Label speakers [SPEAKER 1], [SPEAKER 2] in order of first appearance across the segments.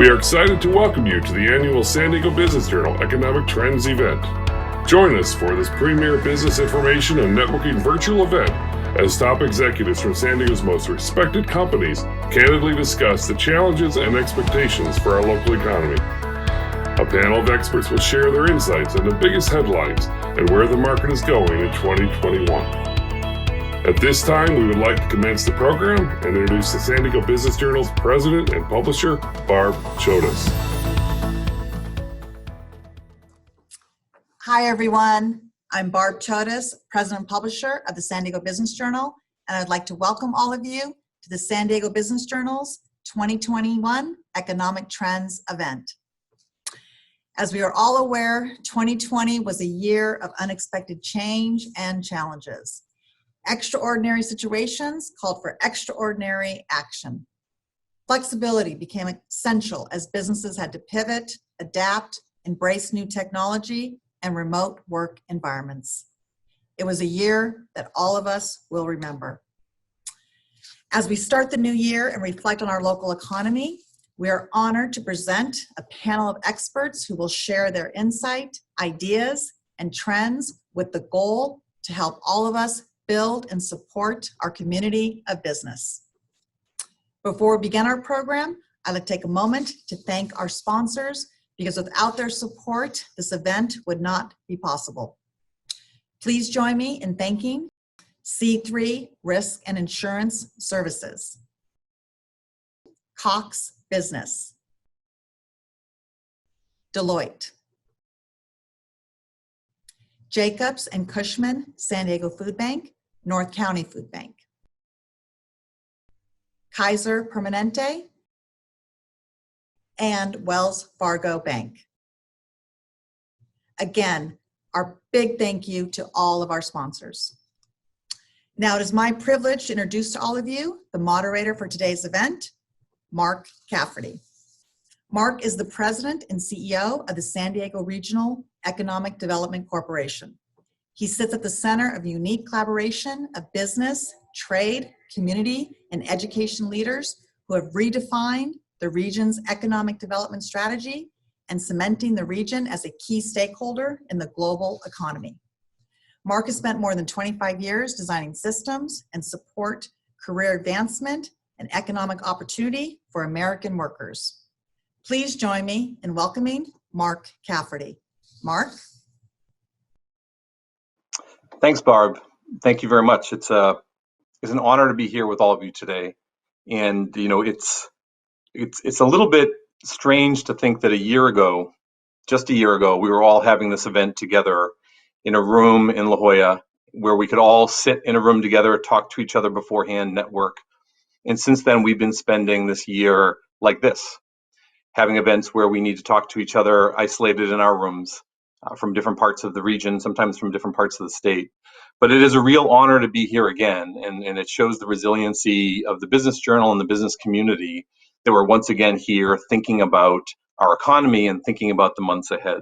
[SPEAKER 1] We are excited to welcome you to the annual San Diego Business Journal Economic Trends event. Join us for this premier business information and networking virtual event as top executives from San Diego's most respected companies candidly discuss the challenges and expectations for our local economy. A panel of experts will share their insights on the biggest headlines and where the market is going in 2021. At this time, we would like to commence the program and introduce the San Diego Business Journal's president and publisher, Barb Chodas.
[SPEAKER 2] Hi, everyone. I'm Barb Chodas, president and publisher of the San Diego Business Journal, and I'd like to welcome all of you to the San Diego Business Journal's 2021 Economic Trends event. As we are all aware, 2020 was a year of unexpected change and challenges. Extraordinary situations called for extraordinary action. Flexibility became essential as businesses had to pivot, adapt, embrace new technology, and remote work environments. It was a year that all of us will remember. As we start the new year and reflect on our local economy, we are honored to present a panel of experts who will share their insight, ideas, and trends with the goal to help all of us build and support our community of business. Before we begin our program, I'd like to take a moment to thank our sponsors because without their support, this event would not be possible. Please join me in thanking C3 Risk and Insurance Services, Cox Business, Deloitte, Jacobs and Cushman San Diego Food Bank, North County Food Bank, Kaiser Permanente, and Wells Fargo Bank. Again, our big thank you to all of our sponsors. Now it is my privilege to introduce to all of you the moderator for today's event, Mark Cafferty. Mark is the president and CEO of the San Diego Regional Economic Development Corporation. He sits at the center of unique collaboration of business, trade, community, and education leaders who have redefined the region's economic development strategy and cementing the region as a key stakeholder in the global economy. Mark has spent more than 25 years designing systems and support career advancement and economic opportunity for American workers. Please join me in welcoming Mark Cafferty. Mark?
[SPEAKER 3] Thanks, Barb. Thank you very much. It's an honor to be here with all of you today. And it's a little bit strange to think that just a year ago, we were all having this event together in a room in La Jolla where we could all sit in a room together, talk to each other beforehand, network. And since then, we've been spending this year like this, having events where we need to talk to each other isolated in our rooms. From different parts of the region, sometimes from different parts of the state. But it is a real honor to be here again, and it shows the resiliency of the Business Journal and the business community that we're once again here thinking about our economy and thinking about the months ahead.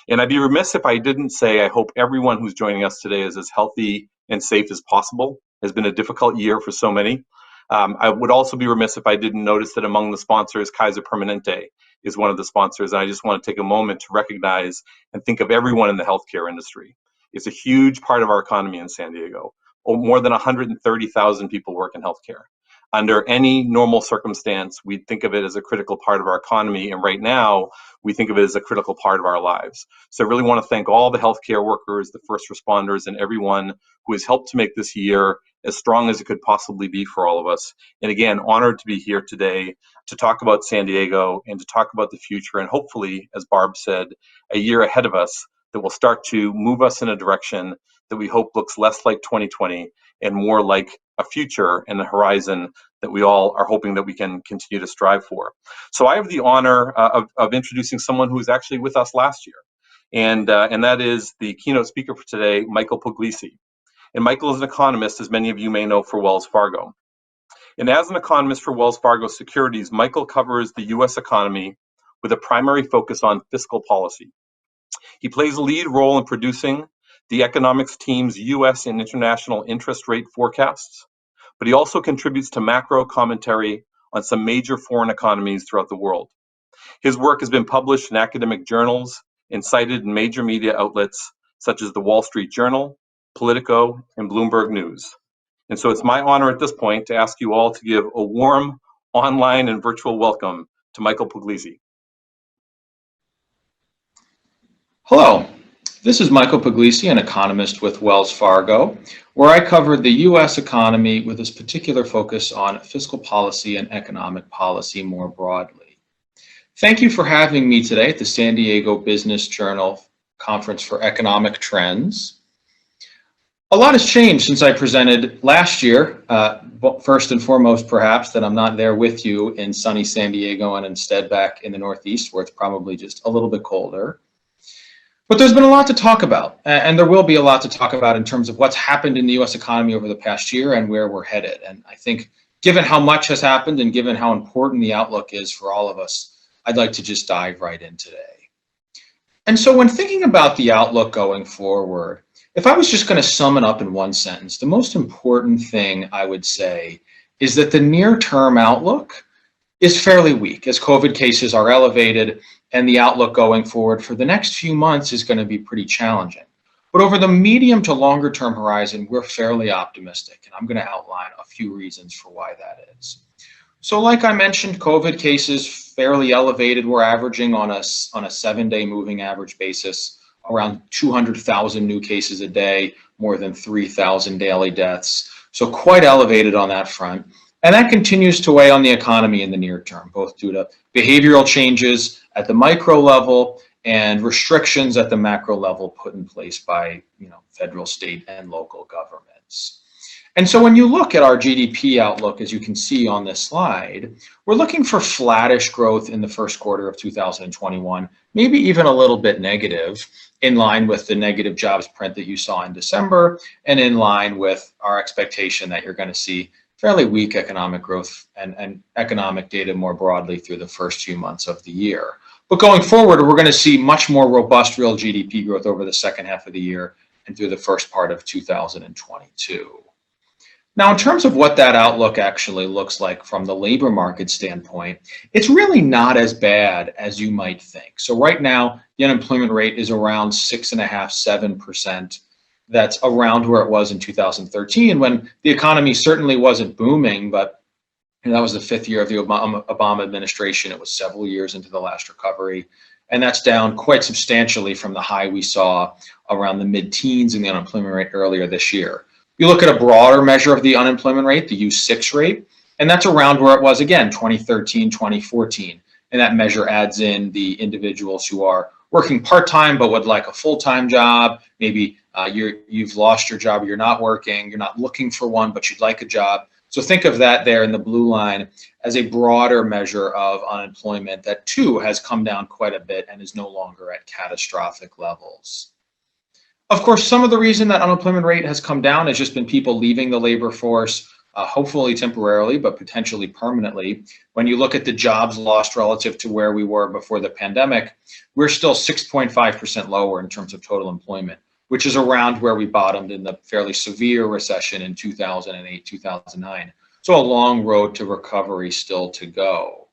[SPEAKER 3] And I'd be remiss if I didn't say I hope everyone who's joining us today is as healthy and safe as possible. It's been a difficult year for so many. I would also be remiss if I didn't notice that among the sponsors, Kaiser Permanente is one of the sponsors. And I just want to take a moment to recognize and think of everyone in the healthcare industry. It's a huge part of our economy in San Diego. More than 130,000 people work in healthcare. Under any normal circumstance, we'd think of it as a critical part of our economy. And right now, we think of it as a critical part of our lives. So I really want to thank all the healthcare workers, the first responders, and everyone who has helped to make this year as strong as it could possibly be for all of us. And again, honored to be here today to talk about San Diego and to talk about the future. And hopefully, as Barb said, a year ahead of us that will start to move us in a direction that we hope looks less like 2020 and more like a future and the horizon that we all are hoping that we can continue to strive for. So I have the honor of introducing someone who was actually with us last year. And that is the keynote speaker for today, Michael Puglisi. And Michael is an economist, as many of you may know, for Wells Fargo. And as an economist for Wells Fargo Securities, Michael covers the U.S. economy with a primary focus on fiscal policy. He plays a lead role in producing the economics team's U.S. and international interest rate forecasts, but he also contributes to macro commentary on some major foreign economies throughout the world. His work has been published in academic journals and cited in major media outlets such as the Wall Street Journal, Politico, and Bloomberg News. And so it's my honor at this point to ask you all to give a warm online and virtual welcome to Michael Puglisi.
[SPEAKER 4] Hello, this is Michael Puglisi, an economist with Wells Fargo, where I covered the U.S. economy with this particular focus on fiscal policy and economic policy more broadly. Thank you for having me today at the San Diego Business Journal Conference for Economic Trends. A lot has changed since I presented last year. First and foremost, perhaps, that I'm not there with you in sunny San Diego and instead back in the Northeast, where it's probably just a little bit colder. But there's been a lot to talk about, and there will be a lot to talk about in terms of what's happened in the U.S. economy over the past year and where we're headed. And I think given how much has happened and given how important the outlook is for all of us, I'd like to just dive right in today. And so when thinking about the outlook going forward, if I was just going to sum it up in one sentence, the most important thing I would say is that the near-term outlook is fairly weak as COVID cases are elevated, and the outlook going forward for the next few months is going to be pretty challenging. But over the medium to longer term horizon, we're fairly optimistic, and I'm going to outline a few reasons for why that is. So like I mentioned, COVID cases fairly elevated. We're averaging on a 7-day moving average basis around 200,000 new cases a day, more than 3,000 daily deaths. So quite elevated on that front. And that continues to weigh on the economy in the near term, both due to behavioral changes at the micro level and restrictions at the macro level put in place by federal, state, and local governments. And so when you look at our GDP outlook, as you can see on this slide, we're looking for flattish growth in the first quarter of 2021, maybe even a little bit negative, in line with the negative jobs print that you saw in December, and in line with our expectation that you're going to see fairly weak economic growth and economic data more broadly through the first few months of the year. But going forward, we're going to see much more robust real GDP growth over the second half of the year and through the first part of 2022. Now, in terms of what that outlook actually looks like from the labor market standpoint, it's really not as bad as you might think. So right now, the unemployment rate is around 6.5%, 7%. That's around where it was in 2013, when the economy certainly wasn't booming, but that was the 5th year of the Obama administration. It was several years into the last recovery, and that's down quite substantially from the high we saw around the mid-teens in the unemployment rate earlier this year. You look at a broader measure of the unemployment rate, the U6 rate, and that's around where it was again, 2013, 2014. And that measure adds in the individuals who are working part-time but would like a full-time job. Maybe you've lost your job, you're not working, you're not looking for one, but you'd like a job. So think of that there in the blue line as a broader measure of unemployment that too has come down quite a bit and is no longer at catastrophic levels. Of course, some of the reason that unemployment rate has come down has just been people leaving the labor force, hopefully temporarily, but potentially permanently. When you look at the jobs lost relative to where we were before the pandemic, we're still 6.5% lower in terms of total employment, which is around where we bottomed in the fairly severe recession in 2008, 2009. So a long road to recovery still to go.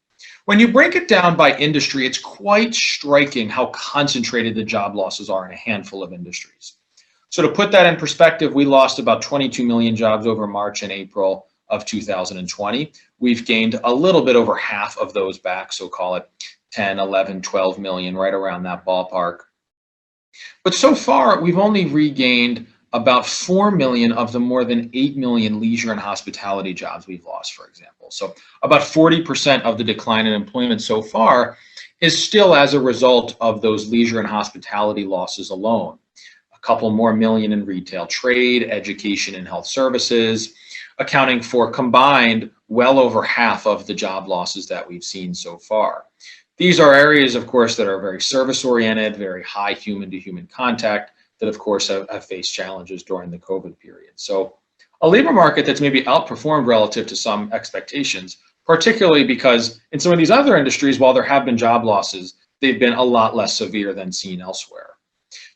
[SPEAKER 4] When you break it down by industry, it's quite striking how concentrated the job losses are in a handful of industries. So to put that in perspective, we lost about 22 million jobs over March and April of 2020. We've gained a little bit over half of those back, so call it 10, 11, 12 million, right around that ballpark. But so far, we've only regained about 4 million of the more than 8 million leisure and hospitality jobs we've lost, for example. So about 40% of the decline in employment so far is still as a result of those leisure and hospitality losses alone. A couple more million in retail trade, education, and health services, accounting for combined well over half of the job losses that we've seen so far. These are areas, of course, that are very service-oriented, very high human-to-human contact, that of course have faced challenges during the COVID period. So a labor market that's maybe outperformed relative to some expectations, particularly because in some of these other industries, while there have been job losses, they've been a lot less severe than seen elsewhere.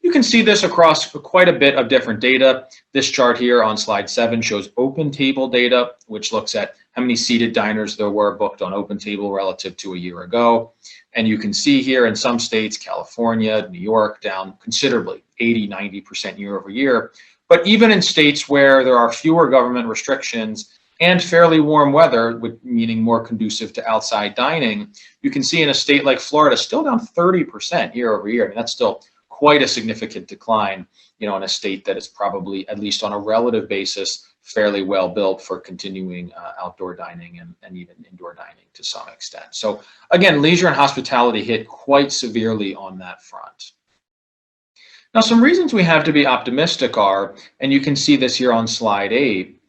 [SPEAKER 4] You can see this across quite a bit of different data. This chart here on slide 7 shows open table data, which looks at how many seated diners there were booked on OpenTable relative to a year ago. And you can see here in some states, California, New York, down considerably, 80, 90% year over year. But even in states where there are fewer government restrictions and fairly warm weather, meaning more conducive to outside dining, you can see in a state like Florida, still down 30% year over year. I mean, that's still quite a significant decline, in a state that is probably, at least on a relative basis, fairly well built for continuing outdoor dining and even indoor dining to some extent. So again, leisure and hospitality hit quite severely on that front. Now, some reasons we have to be optimistic are, and you can see this here on slide 8,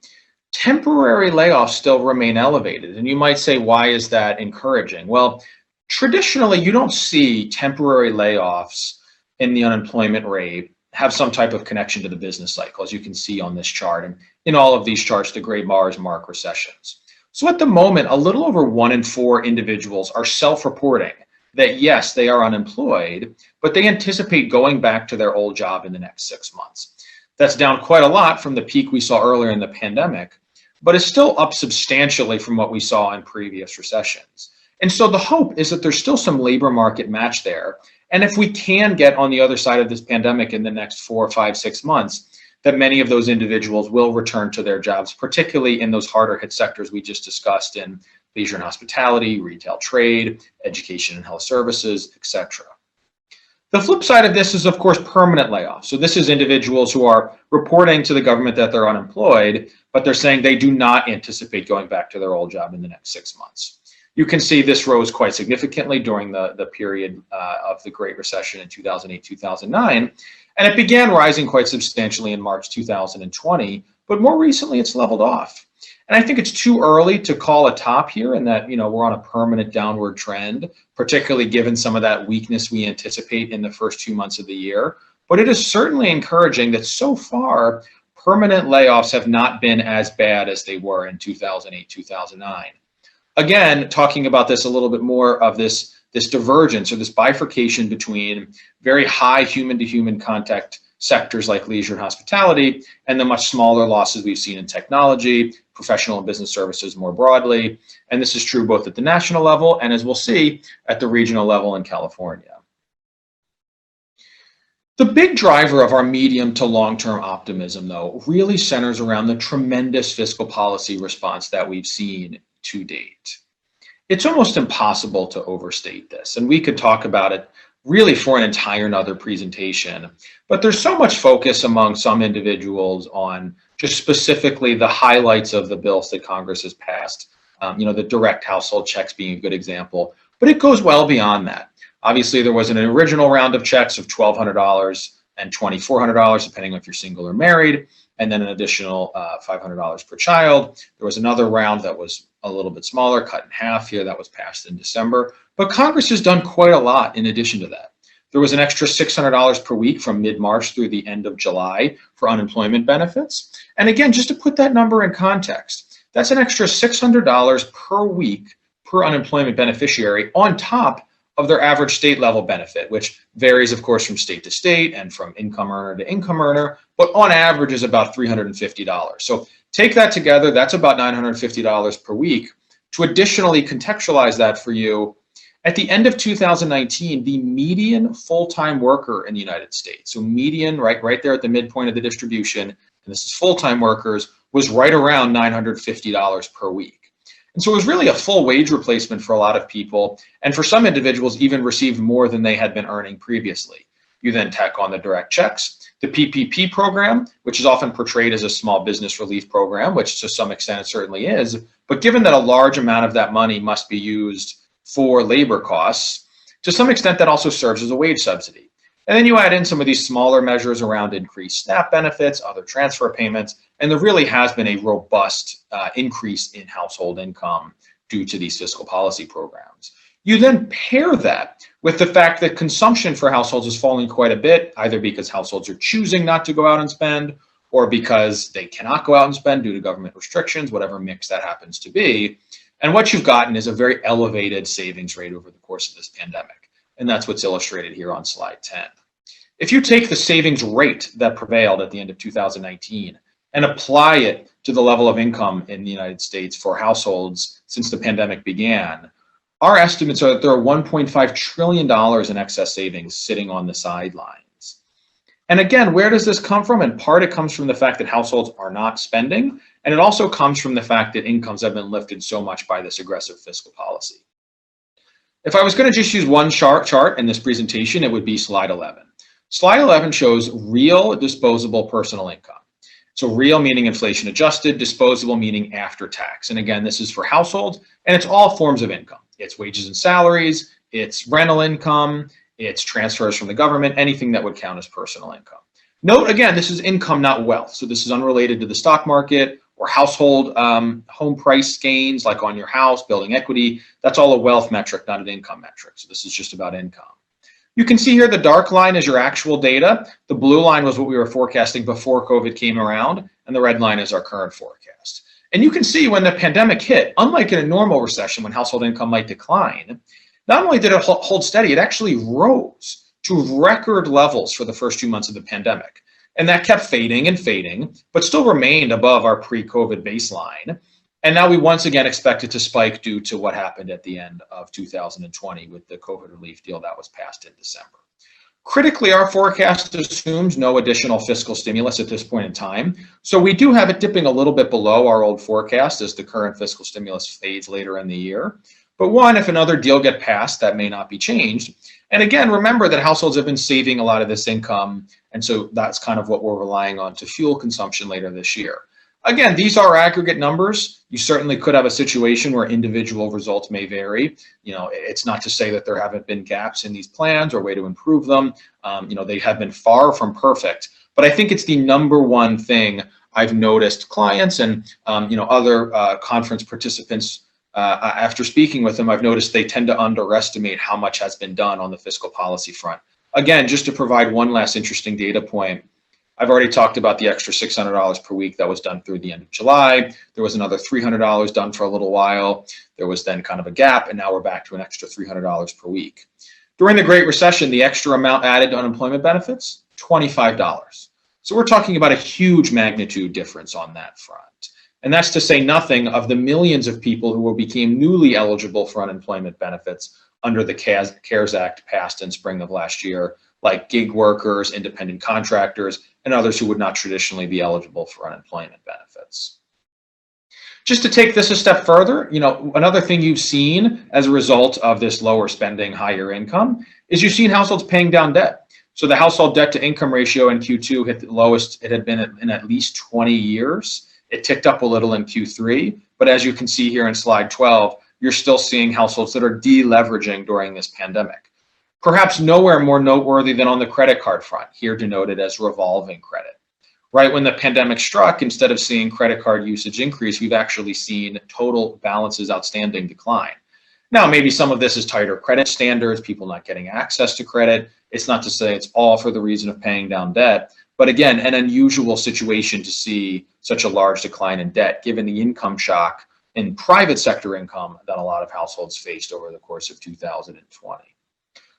[SPEAKER 4] temporary layoffs still remain elevated. And you might say, why is that encouraging? Well, traditionally, you don't see temporary layoffs in the unemployment rate have some type of connection to the business cycle, as you can see on this chart. And in all of these charts, the gray bars mark recessions. So at the moment, a little over 1 in 4 individuals are self-reporting that, yes, they are unemployed, but they anticipate going back to their old job in the next 6 months. That's down quite a lot from the peak we saw earlier in the pandemic, but is still up substantially from what we saw in previous recessions. And so the hope is that there's still some labor market match there. And if we can get on the other side of this pandemic in the next 4, 5, 6 months, that many of those individuals will return to their jobs, particularly in those harder hit sectors we just discussed in leisure and hospitality, retail trade, education and health services, etc. The flip side of this is, of course, permanent layoffs. So this is individuals who are reporting to the government that they're unemployed, but they're saying they do not anticipate going back to their old job in the next 6 months. You can see this rose quite significantly during the period of the Great Recession in 2008, 2009, and it began rising quite substantially in March 2020, but more recently it's leveled off. And I think it's too early to call a top here and that, we're on a permanent downward trend, particularly given some of that weakness we anticipate in the first 2 months of the year. But it is certainly encouraging that so far, permanent layoffs have not been as bad as they were in 2008, 2009. Again, talking about this a little bit more of this divergence or this bifurcation between very high human-to-human contact sectors like leisure and hospitality and the much smaller losses we've seen in technology, professional and business services more broadly. And this is true both at the national level and, as we'll see, at the regional level in California. The big driver of our medium to long-term optimism, though, really centers around the tremendous fiscal policy response that we've seen to date. It's almost impossible to overstate this, and we could talk about it really for an entire another presentation, but there's so much focus among some individuals on just specifically the highlights of the bills that Congress has passed, the direct household checks being a good example, but it goes well beyond that. Obviously, there was an original round of checks of $1,200 and $2,400, depending on if you're single or married, and then an additional $500 per child. There was another round that was a little bit smaller, cut in half here, that was passed in December. But Congress has done quite a lot in addition to that. There was an extra $600 per week from mid-March through the end of July for unemployment benefits. And again, just to put that number in context, that's an extra $600 per week per unemployment beneficiary on top of their average state level benefit, which varies, of course, from state to state and from income earner to income earner, but on average is about $350. So take that together, that's about $950 per week. To additionally contextualize that for you, at the end of 2019, the median full-time worker in the United States, so median right there at the midpoint of the distribution, and this is full-time workers, was right around $950 per week. And so it was really a full wage replacement for a lot of people, and for some individuals even received more than they had been earning previously. You then tack on the direct checks, the PPP program, which is often portrayed as a small business relief program, which to some extent it certainly is, but given that a large amount of that money must be used for labor costs, to some extent that also serves as a wage subsidy. And then you add in some of these smaller measures around increased SNAP benefits, other transfer payments, and there really has been a robust increase in household income due to these fiscal policy programs. You then pair that with the fact that consumption for households is falling quite a bit, either because households are choosing not to go out and spend, or because they cannot go out and spend due to government restrictions, whatever mix that happens to be. And what you've gotten is a very elevated savings rate over the course of this pandemic. And that's what's illustrated here on slide 10. If you take the savings rate that prevailed at the end of 2019 and apply it to the level of income in the United States for households since the pandemic began, our estimates are that there are $1.5 trillion in excess savings sitting on the sidelines. And again, where does this come from? In part, it comes from the fact that households are not spending, and it also comes from the fact that incomes have been lifted so much by this aggressive fiscal policy. If I was going to just use one chart in this presentation, it would be slide 11. Slide 11 shows real disposable personal income. So real meaning inflation adjusted, disposable meaning after tax. And again, this is for households, and it's all forms of income. It's wages and salaries, it's rental income, it's transfers from the government, anything that would count as personal income. Note again, this is income, not wealth. So this is unrelated to the stock market or household home price gains, like on your house, building equity. That's all a wealth metric, not an income metric. So this is just about income. You can see here the dark line is your actual data. The blue line was what we were forecasting before COVID came around, and the red line is our current forecast. And you can see when the pandemic hit, unlike in a normal recession when household income might decline, not only did it hold steady, it actually rose to record levels for the first 2 months of the pandemic. And that kept fading and fading, but still remained above our pre-COVID baseline. And now we once again expect it to spike due to what happened at the end of 2020 with the COVID relief deal that was passed in December. Critically, our forecast assumes no additional fiscal stimulus at this point in time. So we do have it dipping a little bit below our old forecast as the current fiscal stimulus fades later in the year. But one, if another deal gets passed, that may not be changed. And again, remember that households have been saving a lot of this income. And so that's kind of what we're relying on to fuel consumption later this year. Again, these are aggregate numbers. You certainly could have a situation where individual results may vary. You know, it's not to say that there haven't been gaps in these plans or way to improve them. You know, they have been far from perfect. But I think it's the number one thing I've noticed clients and you know, other conference participants. After speaking with them, I've noticed they tend to underestimate how much has been done on the fiscal policy front. Again, just to provide one last interesting data point, I've already talked about the extra $600 per week that was done through the end of July. There was another $300 done for a little while. There was then kind of a gap, and now we're back to an extra $300 per week. During the Great Recession, the extra amount added to unemployment benefits, $25. So we're talking about a huge magnitude difference on that front. And that's to say nothing of the millions of people who became newly eligible for unemployment benefits under the CARES Act passed in spring of last year, like gig workers, independent contractors, and others who would not traditionally be eligible for unemployment benefits. Just to take this a step further, you know, another thing you've seen as a result of this lower spending, higher income, is you've seen households paying down debt. So the household debt to income ratio in Q2 hit the lowest it had been in at least 20 years. It ticked up a little in Q3, but as you can see here in slide 12, you're still seeing households that are deleveraging during this pandemic. Perhaps nowhere more noteworthy than on the credit card front, here denoted as revolving credit. Right when the pandemic struck, instead of seeing credit card usage increase, we've actually seen total balances outstanding decline. Now, maybe some of this is tighter credit standards, people not getting access to credit. It's not to say it's all for the reason of paying down debt, but again, an unusual situation to see such a large decline in debt, given the income shock in private sector income that a lot of households faced over the course of 2020.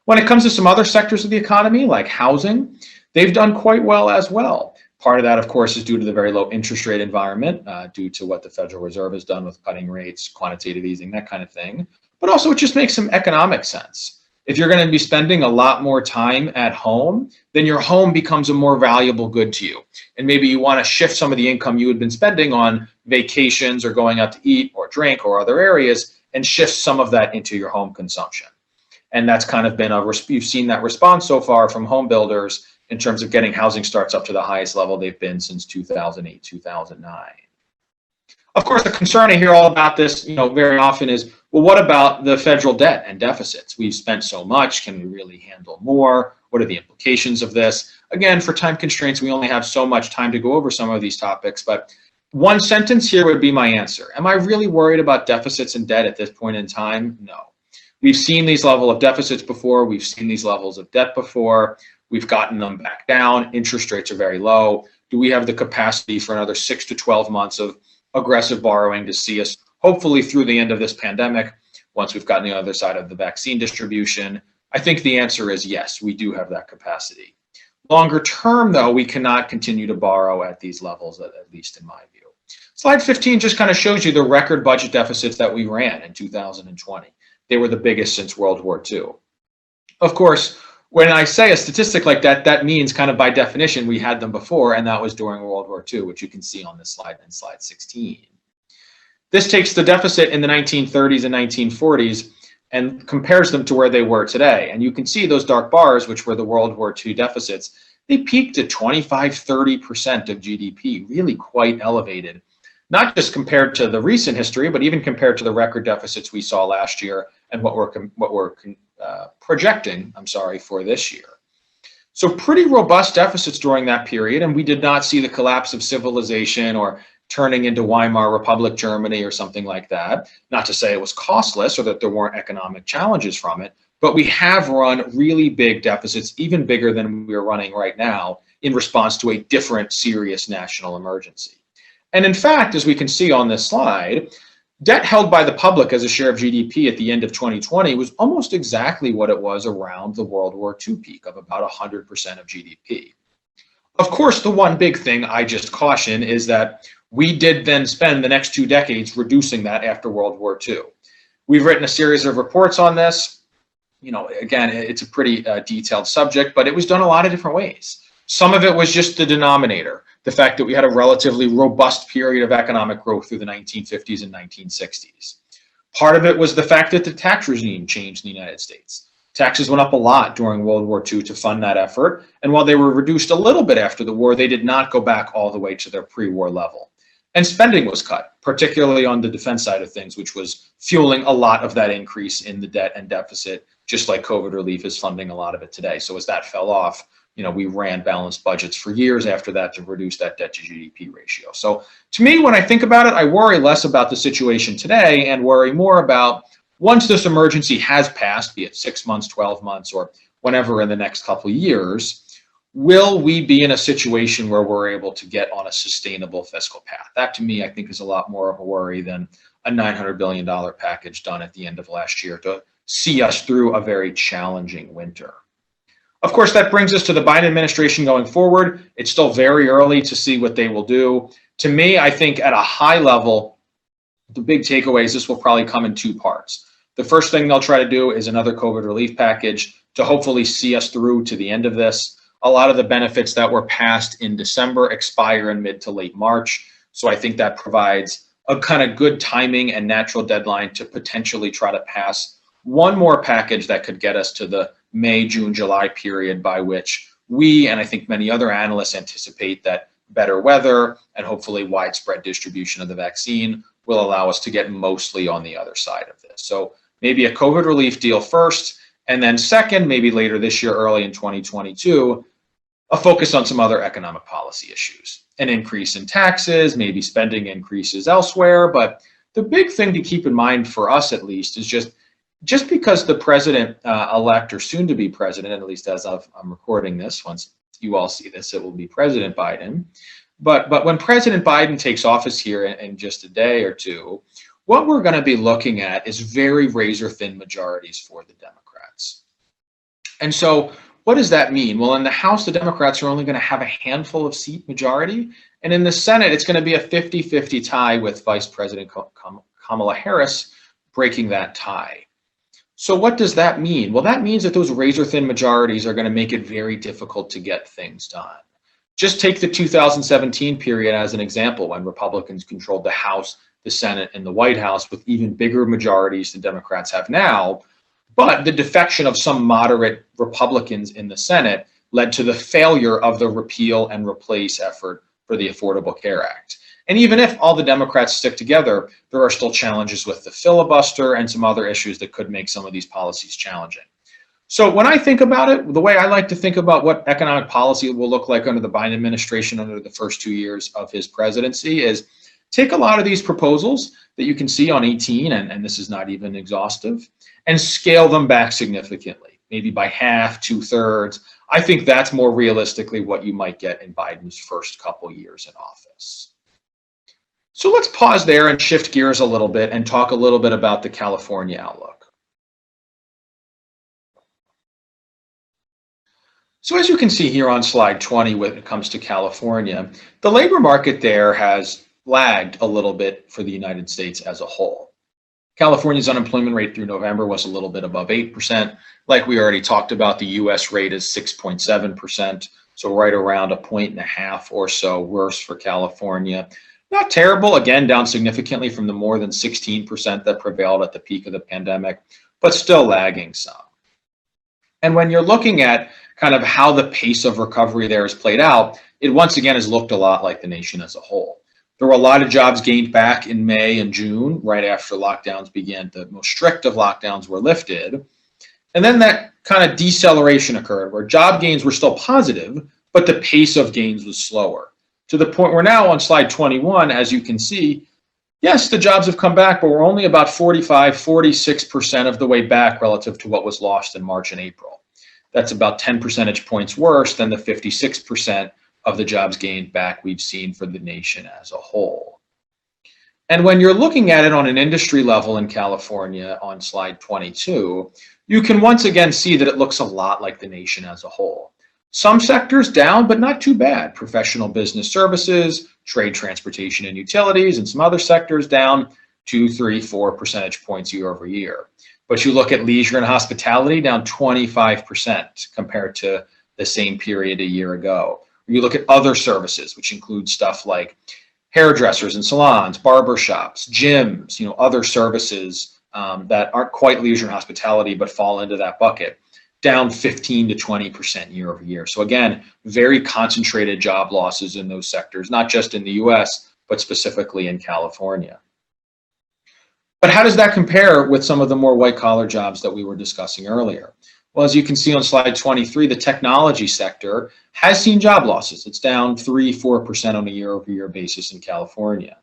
[SPEAKER 4] When it comes to some other sectors of the economy, like housing, they've done quite well as well. Part of that, of course, is due to the very low interest rate environment, due to what the Federal Reserve has done with cutting rates, quantitative easing, that kind of thing. But also it just makes some economic sense. If you're going to be spending a lot more time at home, then your home becomes a more valuable good to you. And maybe you want to shift some of the income you had been spending on vacations or going out to eat or drink or other areas and shift some of that into your home consumption. And that's kind of been you've seen that response so far from home builders in terms of getting housing starts up to the highest level they've been since 2008, 2009. Of course, the concern I hear all about this, very often is, well, what about the federal debt and deficits? We've spent so much. Can we really handle more? What are the implications of this? Again, for time constraints, we only have so much time to go over some of these topics, but one sentence here would be my answer. Am I really worried about deficits and debt at this point in time? No. We've seen these levels of deficits before. We've seen these levels of debt before. We've gotten them back down. Interest rates are very low. Do we have the capacity for another 6 to 12 months of aggressive borrowing to see us hopefully through the end of this pandemic, once we've gotten the other side of the vaccine distribution? I think the answer is yes, we do have that capacity. Longer term, though, we cannot continue to borrow at these levels, at least in my view. Slide 15 just kind of shows you the record budget deficits that we ran in 2020. They were the biggest since World War II. Of course, when I say a statistic like that, that means kind of by definition we had them before, and that was during World War II, which you can see on this slide in slide 16. This takes the deficit in the 1930s and 1940s and compares them to where they were today. And you can see those dark bars, which were the World War II deficits, they peaked at 25–30% of GDP, really quite elevated, not just compared to the recent history, but even compared to the record deficits we saw last year and what we're projecting, for this year. So pretty robust deficits during that period, and we did not see the collapse of civilization or turning into Weimar Republic Germany or something like that. Not to say it was costless or that there weren't economic challenges from it, but we have run really big deficits, even bigger than we're running right now, in response to a different serious national emergency. And in fact, as we can see on this slide, debt held by the public as a share of GDP at the end of 2020 was almost exactly what it was around the World War II peak of about 100% of GDP. Of course, the one big thing I just caution is that we did then spend the next 2 decades reducing that after World War II. We've written a series of reports on this. Again, it's a pretty detailed subject, but it was done a lot of different ways. Some of it was just the denominator, the fact that we had a relatively robust period of economic growth through the 1950s and 1960s. Part of it was the fact that the tax regime changed in the United States. Taxes went up a lot during World War II to fund that effort, and while they were reduced a little bit after the war, they did not go back all the way to their pre-war level. And spending was cut, particularly on the defense side of things, which was fueling a lot of that increase in the debt and deficit, just like COVID relief is funding a lot of it today. So as that fell off, we ran balanced budgets for years after that to reduce that debt to GDP ratio. So to me, when I think about it, I worry less about the situation today and worry more about once this emergency has passed, be it 6 months, 12 months, or whenever in the next couple of years, will we be in a situation where we're able to get on a sustainable fiscal path? That to me, I think, is a lot more of a worry than a $900 billion package done at the end of last year to see us through a very challenging winter. Of course, that brings us to the Biden administration going forward. It's still very early to see what they will do. To me, I think at a high level, the big takeaway is this will probably come in 2 parts. The first thing they'll try to do is another COVID relief package to hopefully see us through to the end of this. A lot of the benefits that were passed in December expire in mid to late March. So I think that provides a kind of good timing and natural deadline to potentially try to pass one more package that could get us to the May, June, July period by which we, and I think many other analysts, anticipate that better weather and hopefully widespread distribution of the vaccine will allow us to get mostly on the other side of this. So maybe a COVID relief deal first, and then second, maybe later this year, early in 2022, a focus on some other economic policy issues. An increase in taxes, maybe spending increases elsewhere, but the big thing to keep in mind for us at least is just because the president-elect or soon-to-be president, at least as I'm recording this, once you all see this, it will be President Biden. But when President Biden takes office here in just a day or two, what we're going to be looking at is very razor-thin majorities for the Democrats. And so what does that mean? Well, in the House, the Democrats are only going to have a handful of seat majority. And in the Senate, it's going to be a 50-50 tie with Vice President Kamala Harris breaking that tie. So what does that mean? Well, that means that those razor-thin majorities are going to make it very difficult to get things done. Just take the 2017 period as an example, when Republicans controlled the House, the Senate, and the White House with even bigger majorities than Democrats have now. But the defection of some moderate Republicans in the Senate led to the failure of the repeal and replace effort for the Affordable Care Act. And even if all the Democrats stick together, there are still challenges with the filibuster and some other issues that could make some of these policies challenging. So when I think about it, the way I like to think about what economic policy will look like under the Biden administration under the first 2 years of his presidency is take a lot of these proposals that you can see on 18, and this is not even exhaustive, and scale them back significantly, maybe by half, 2/3. I think that's more realistically what you might get in Biden's first couple years in office. So let's pause there and shift gears a little bit and talk a little bit about the California outlook. So as you can see here on slide 20, when it comes to California, the labor market there has lagged a little bit for the United States as a whole. California's unemployment rate through November was a little bit above 8%. Like we already talked about, the US rate is 6.7%, so right around 1.5 or so worse for California. Not terrible, again, down significantly from the more than 16% that prevailed at the peak of the pandemic, but still lagging some. And when you're looking at kind of how the pace of recovery there has played out, it once again has looked a lot like the nation as a whole. There were a lot of jobs gained back in May and June, right after lockdowns began. The most strict of lockdowns were lifted. And then that kind of deceleration occurred where job gains were still positive, but the pace of gains was slower. To the point where now on slide 21, as you can see, yes, the jobs have come back, but we're only about 46% of the way back relative to what was lost in March and April. That's about 10 percentage points worse than the 56% of the jobs gained back we've seen for the nation as a whole. And when you're looking at it on an industry level in California on slide 22, you can once again see that it looks a lot like the nation as a whole. Some sectors down, but not too bad. Professional business services, trade, transportation, and utilities, and some other sectors down 2, 3, 4 percentage points year over year. But you look at leisure and hospitality down 25% compared to the same period a year ago. You look at other services, which include stuff like hairdressers and salons, barber shops, gyms, other services that aren't quite leisure and hospitality, but fall into that bucket, down 15 to 20% year over year. So again, very concentrated job losses in those sectors, not just in the US, but specifically in California. But how does that compare with some of the more white collar jobs that we were discussing earlier? Well, as you can see on slide 23, the technology sector has seen job losses. It's down 3-4% on a year over year basis in California.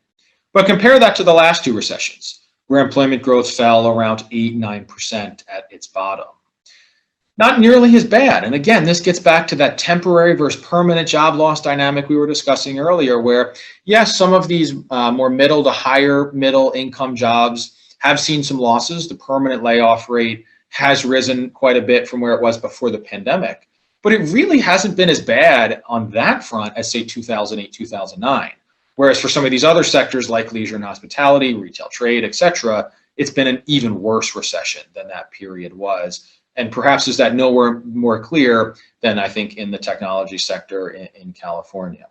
[SPEAKER 4] But compare that to the last two recessions, where employment growth fell around 8-9% at its bottom. Not nearly as bad. And again, this gets back to that temporary versus permanent job loss dynamic we were discussing earlier, where yes, some of these more middle to higher middle income jobs have seen some losses. The permanent layoff rate has risen quite a bit from where it was before the pandemic, but it really hasn't been as bad on that front as say 2008, 2009. Whereas for some of these other sectors like leisure and hospitality, retail trade, etc., it's been an even worse recession than that period was. And perhaps is that nowhere more clear than I think in the technology sector in California.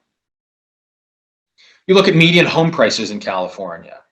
[SPEAKER 4] You look at median home prices in California,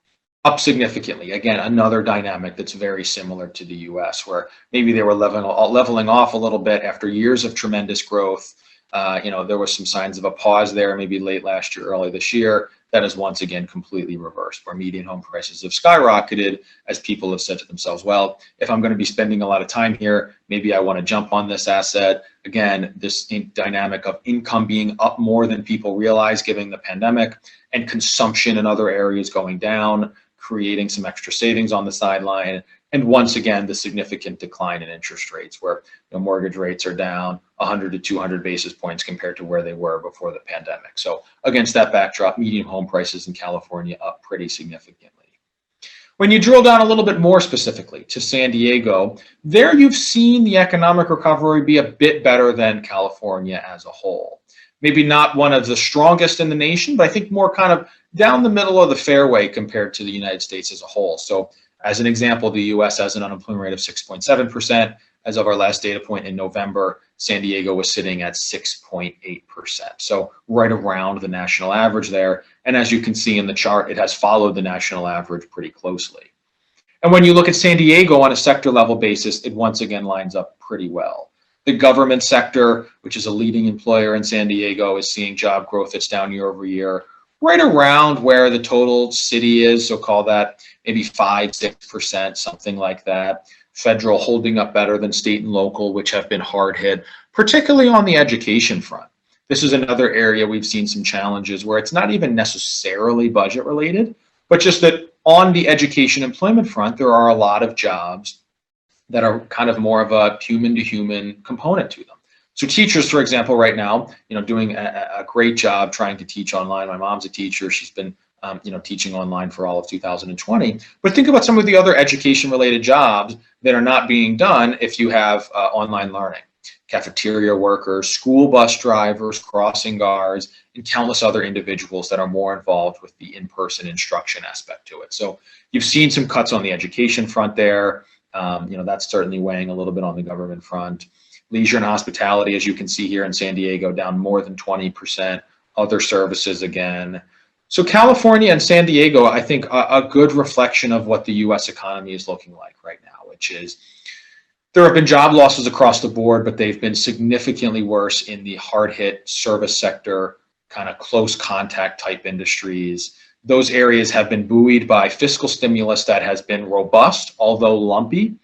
[SPEAKER 4] up significantly. Again, another dynamic that's very similar to the US, where maybe they were leveling off a little bit after years of tremendous growth. There was some signs of a pause there, maybe late last year, early this year. That is once again completely reversed, where median home prices have skyrocketed as people have said to themselves, well, if I'm going to be spending a lot of time here, maybe I want to jump on this asset. Again, this dynamic of income being up more than people realize given the pandemic, and consumption in other areas going down, creating some extra savings on the sideline. And once again, the significant decline in interest rates, where mortgage rates are down 100 to 200 basis points compared to where they were before the pandemic. So against that backdrop, median home prices in California up pretty significantly. When you drill down a little bit more specifically to San Diego, there you've seen the economic recovery be a bit better than California as a whole. Maybe not one of the strongest in the nation, but I think more kind of down the middle of the fairway compared to the United States as a whole. So as an example, the US has an unemployment rate of 6.7%. As of our last data point in November, San Diego was sitting at 6.8%. So right around the national average there. And as you can see in the chart, it has followed the national average pretty closely. And when you look at San Diego on a sector level basis, it once again lines up pretty well. The government sector, which is a leading employer in San Diego, is seeing job growth that's down year over year, right around where the total city is, so call that maybe 5-6%, something like that. Federal holding up better than state and local, which have been hard hit, particularly on the education front. This is another area we've seen some challenges where it's not even necessarily budget related, but just that on the education employment front, there are a lot of jobs that are kind of more of a human to human component to them. So teachers, for example, right now, doing a great job trying to teach online. My mom's a teacher. She's been, teaching online for all of 2020. But think about some of the other education-related jobs that are not being done if you have online learning. cafeteria workers, school bus drivers, crossing guards, and countless other individuals that are more involved with the in-person instruction aspect to it. So you've seen some cuts on the education front there. That's certainly weighing a little bit on the government front. Leisure and hospitality, as you can see here in San Diego, down more than 20%. Other services again. So California and San Diego, I think, a good reflection of what the U.S. economy is looking like right now, which is there have been job losses across the board, but they've been significantly worse in the hard-hit service sector, kind of close contact type industries. Those areas have been buoyed by fiscal stimulus that has been robust, although lumpy,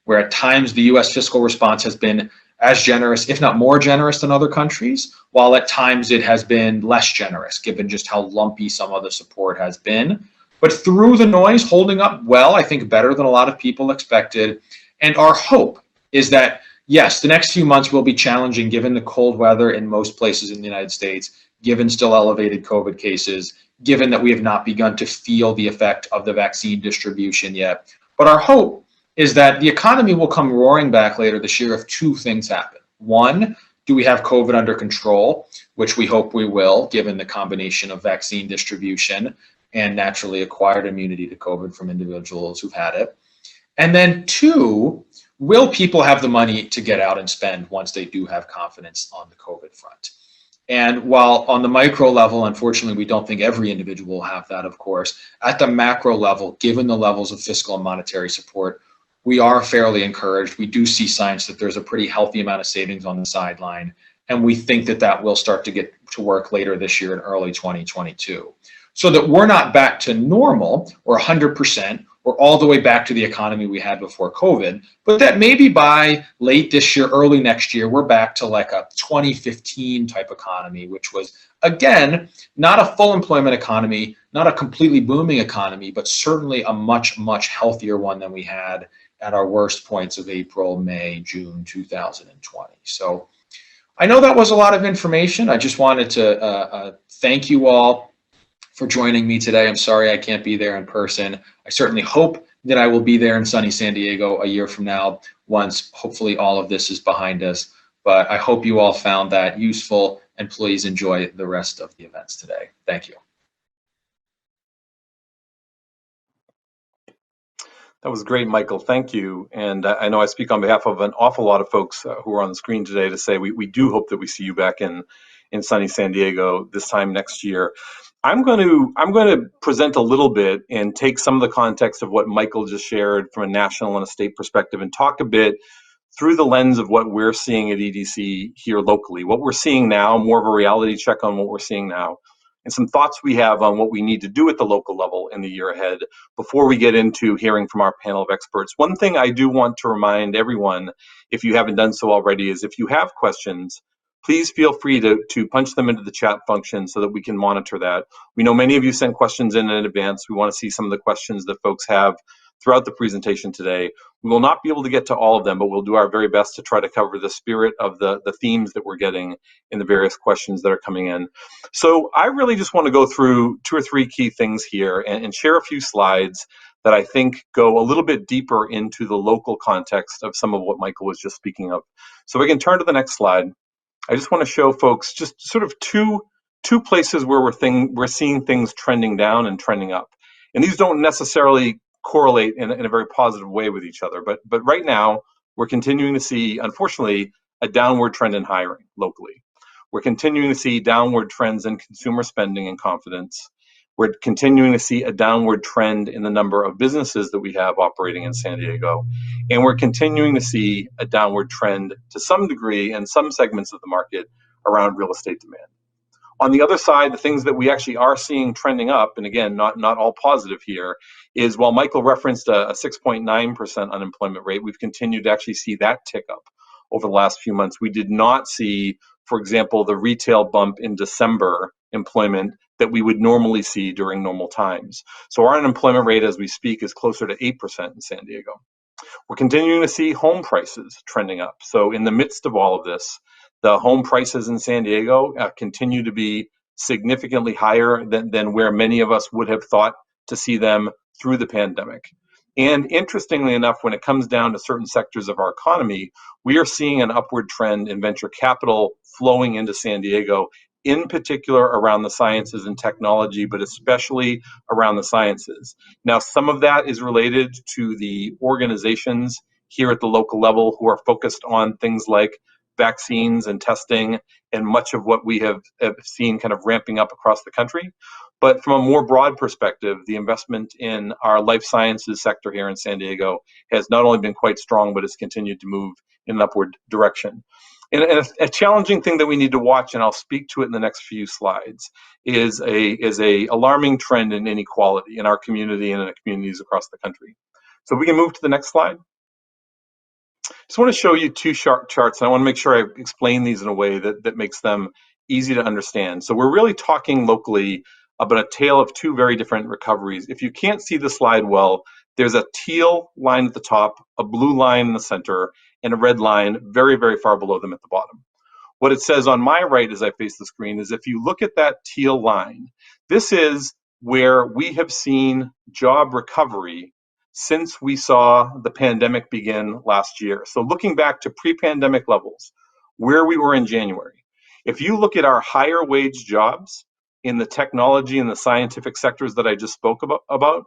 [SPEAKER 4] where at times the U.S. fiscal response has been as generous, if not more generous than other countries, while at times it has been less generous, given just how lumpy some of the support has been. But through the noise, holding up well, I think better than a lot of people expected. And our hope is that, yes, the next few months will be challenging given the cold weather in most places in the United States, given still elevated COVID cases, given that we have not begun to feel the effect of the vaccine distribution yet. But our hope is that the economy will come roaring back later this year if two things happen. One, do we have COVID under control, which we hope we will, given the combination of vaccine distribution and naturally acquired immunity to COVID from individuals who've had it. And then two, will people have the money to get out and spend once they do have confidence on the COVID front? And while on the micro level, unfortunately, we don't think every individual will have that, of course, at the macro level, given the levels of fiscal and monetary support, we are fairly encouraged. We do see signs that there's a pretty healthy amount of savings on the sideline, and we think that that will start to get to work later this year in early 2022. So that we're not back to normal or 100% or all the way back to the economy we had before COVID, but that maybe by late this year, early next year, we're back to like a 2015 type economy, which was, again, not a full employment economy, not a completely booming economy, but certainly a much, much healthier one than we had at our worst points of April, May, June 2020. So I know that was a lot of information. I just wanted to thank you all for joining me today. I'm sorry I can't be there in person. I certainly hope that I will be there in sunny San Diego a year from now, once hopefully all of this is behind us. But I hope you all found that useful, and please enjoy the rest of the events today. Thank you.
[SPEAKER 3] That was great, Michael. Thank you. And I know I speak on behalf of an awful lot of folks who are on the screen today to say we do hope that we see you back in sunny San Diego this time next year. I'm going to present a little bit and take some of the context of what Michael just shared from a national and a state perspective and talk a bit through the lens of what we're seeing at EDC here locally, what we're seeing now, more of a reality check on what we're seeing now, and some thoughts we have on what we need to do at the local level in the year ahead before we get into hearing from our panel of experts. One thing I do want to remind everyone, if you haven't done so already, is if you have questions, please feel free to punch them into the chat function so that we can monitor that. We know many of you sent questions in advance. We want to see some of the questions that folks have throughout the presentation today. We will not be able to get to all of them, but we'll do our very best to try to cover the spirit of the themes that we're getting in the various questions that are coming in. So I really just want to go through 2 or 3 key things here and share a few slides that I think go a little bit deeper into the local context of some of what Michael was just speaking of. So we can turn to the next slide. I just want to show folks just sort of two places where we're seeing things trending down and trending up. And these don't necessarily correlate in a very positive way with each other. But right now, we're continuing to see, unfortunately, a downward trend in hiring locally. We're continuing to see downward trends in consumer spending and confidence. We're continuing to see a downward trend in the number of businesses that we have operating in San Diego. And we're continuing to see a downward trend to some degree in some segments of the market around real estate demand. On the other side, the things that we actually are seeing trending up, and again, not all positive here, is while Michael referenced a 6.9% unemployment rate, we've continued to actually see that tick up over the last few months. We did not see, for example, the retail bump in December employment that we would normally see during normal times. So our unemployment rate as we speak is closer to 8% in San Diego. We're continuing to see home prices trending up. So in the midst of all of this, the home prices in San Diego continue to be significantly higher than where many of us would have thought to see them through the pandemic. And interestingly enough, when it comes down to certain sectors of our economy, we are seeing an upward trend in venture capital flowing into San Diego, in particular around the sciences and technology, but especially around the sciences. Now, some of that is related to the organizations here at the local level who are focused on things like vaccines and testing and much of what we have seen kind of ramping up across the country. But from a more broad perspective, the investment in our life sciences sector here in San Diego has not only been quite strong, but has continued to move in an upward direction. And a challenging thing that we need to watch, and I'll speak to it in the next few slides, is a alarming trend in inequality in our community and in communities across the country. So we can move to the next slide. Just want to show you two charts, and I want to make sure I explain these in a way that makes them easy to understand. So we're really talking locally about a tale of two very different recoveries. If you can't see the slide well, there's a teal line at the top, a blue line in the center, and a red line very, very far below them at the bottom. What it says on my right as I face the screen is if you look at that teal line, this is where we have seen job recovery since we saw the pandemic begin last year. So looking back to pre-pandemic levels, where we were in January. If you look at our higher wage jobs in the technology and the scientific sectors that I just spoke about,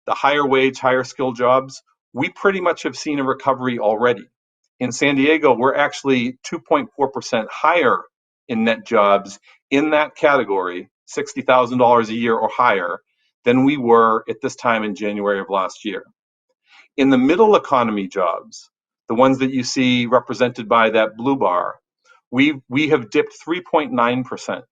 [SPEAKER 3] the higher wage, higher skill jobs, we pretty much have seen a recovery already. In San Diego, we're actually 2.4% higher in net jobs in that category, $60,000 a year or higher, than we were at this time in January of last year. In the middle economy jobs, the ones that you see represented by that blue bar, we have dipped 3.9%.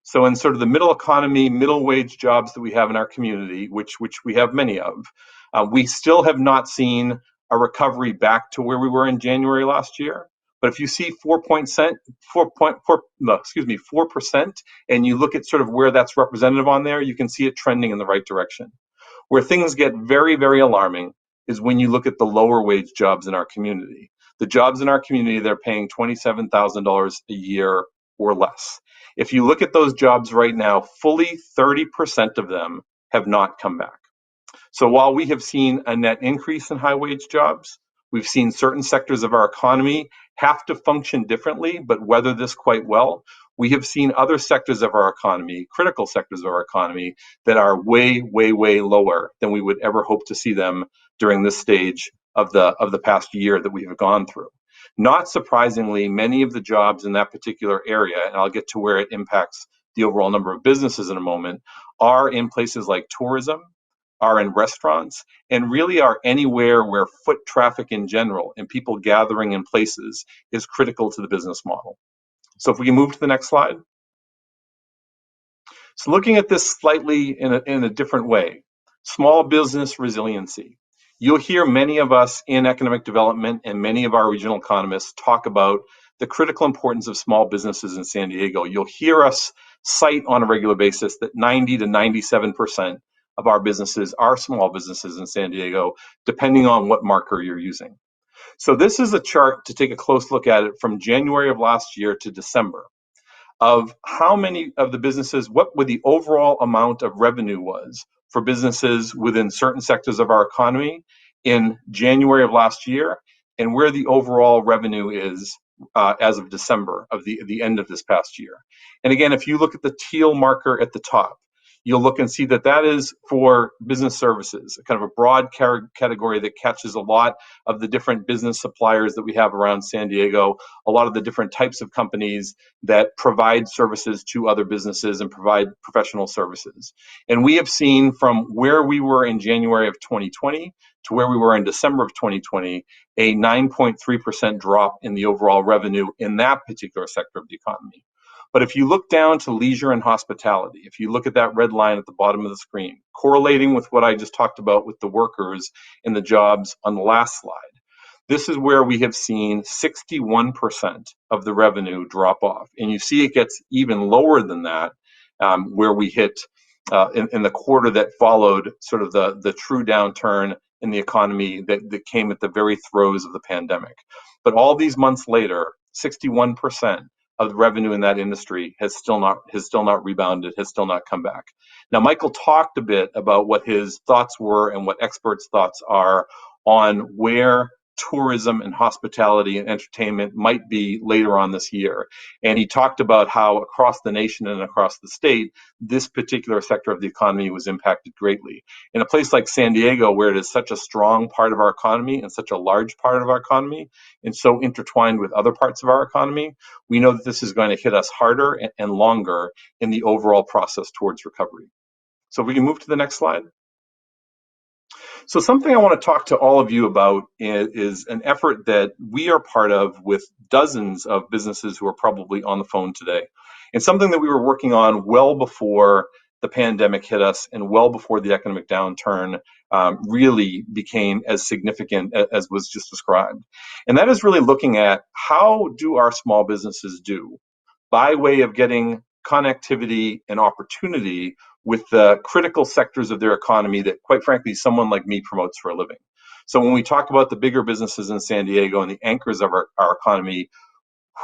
[SPEAKER 3] So in sort of the middle economy, middle wage jobs that we have in our community, which we have many of, we still have not seen a recovery back to where we were in January last year. But if you see 4%, and you look at sort of where that's representative on there, you can see it trending in the right direction. Where things get very, very alarming is when you look at the lower wage jobs in our community. The jobs in our community, they're paying $27,000 a year or less. If you look at those jobs right now, fully 30% of them have not come back. So while we have seen a net increase in high wage jobs, we've seen certain sectors of our economy have to function differently, but weather this quite well. We have seen other sectors of our economy, critical sectors of our economy, that are way, way, way lower than we would ever hope to see them during this stage of the past year that we have gone through. Not surprisingly, many of the jobs in that particular area, and I'll get to where it impacts the overall number of businesses in a moment, are in places like tourism, are in restaurants, and really are anywhere where foot traffic in general and people gathering in places is critical to the business model. So if we can move to the next slide. So looking at this slightly in a different way, small business resiliency. You'll hear many of us in economic development and many of our regional economists talk about the critical importance of small businesses in San Diego. You'll hear us cite on a regular basis that 90 to 97% of our businesses are small businesses in San Diego, depending on what marker you're using. So this is a chart to take a close look at it from January of last year to December of how many of the businesses, what the overall amount of revenue was for businesses within certain sectors of our economy in January of last year, and where the overall revenue is as of December of the end of this past year. And again, if you look at the teal marker at the top, you'll look and see that that is for business services, kind of a broad category that catches a lot of the different business suppliers that we have around San Diego, a lot of the different types of companies that provide services to other businesses and provide professional services. And we have seen from where we were in January of 2020 to where we were in December of 2020, a 9.3% drop in the overall revenue in that particular sector of the economy. But if you look down to leisure and hospitality, if you look at that red line at the bottom of the screen, correlating with what I just talked about with the workers and the jobs on the last slide, this is where we have seen 61% of the revenue drop off. And you see it gets even lower than that, where we hit in the quarter that followed sort of the true downturn in the economy that came at the very throes of the pandemic. But all these months later, 61% of revenue in that industry has still not rebounded, has still not come back. Now, Michael talked a bit about what his thoughts were and what experts' thoughts are on where tourism and hospitality and entertainment might be later on this year. And he talked about how across the nation and across the state, this particular sector of the economy was impacted greatly. In a place like San Diego, where it is such a strong part of our economy and such a large part of our economy, and so intertwined with other parts of our economy, we know that this is going to hit us harder and longer in the overall process towards recovery. So if we can move to the next slide. So something I want to talk to all of you about is an effort that we are part of with dozens of businesses who are probably on the phone today. And something that we were working on well before the pandemic hit us and well before the economic downturn really became as significant as was just described. And that is really looking at how do our small businesses do by way of getting connectivity and opportunity with the critical sectors of their economy that, quite frankly, someone like me promotes for a living. So when we talk about the bigger businesses in San Diego and the anchors of our economy,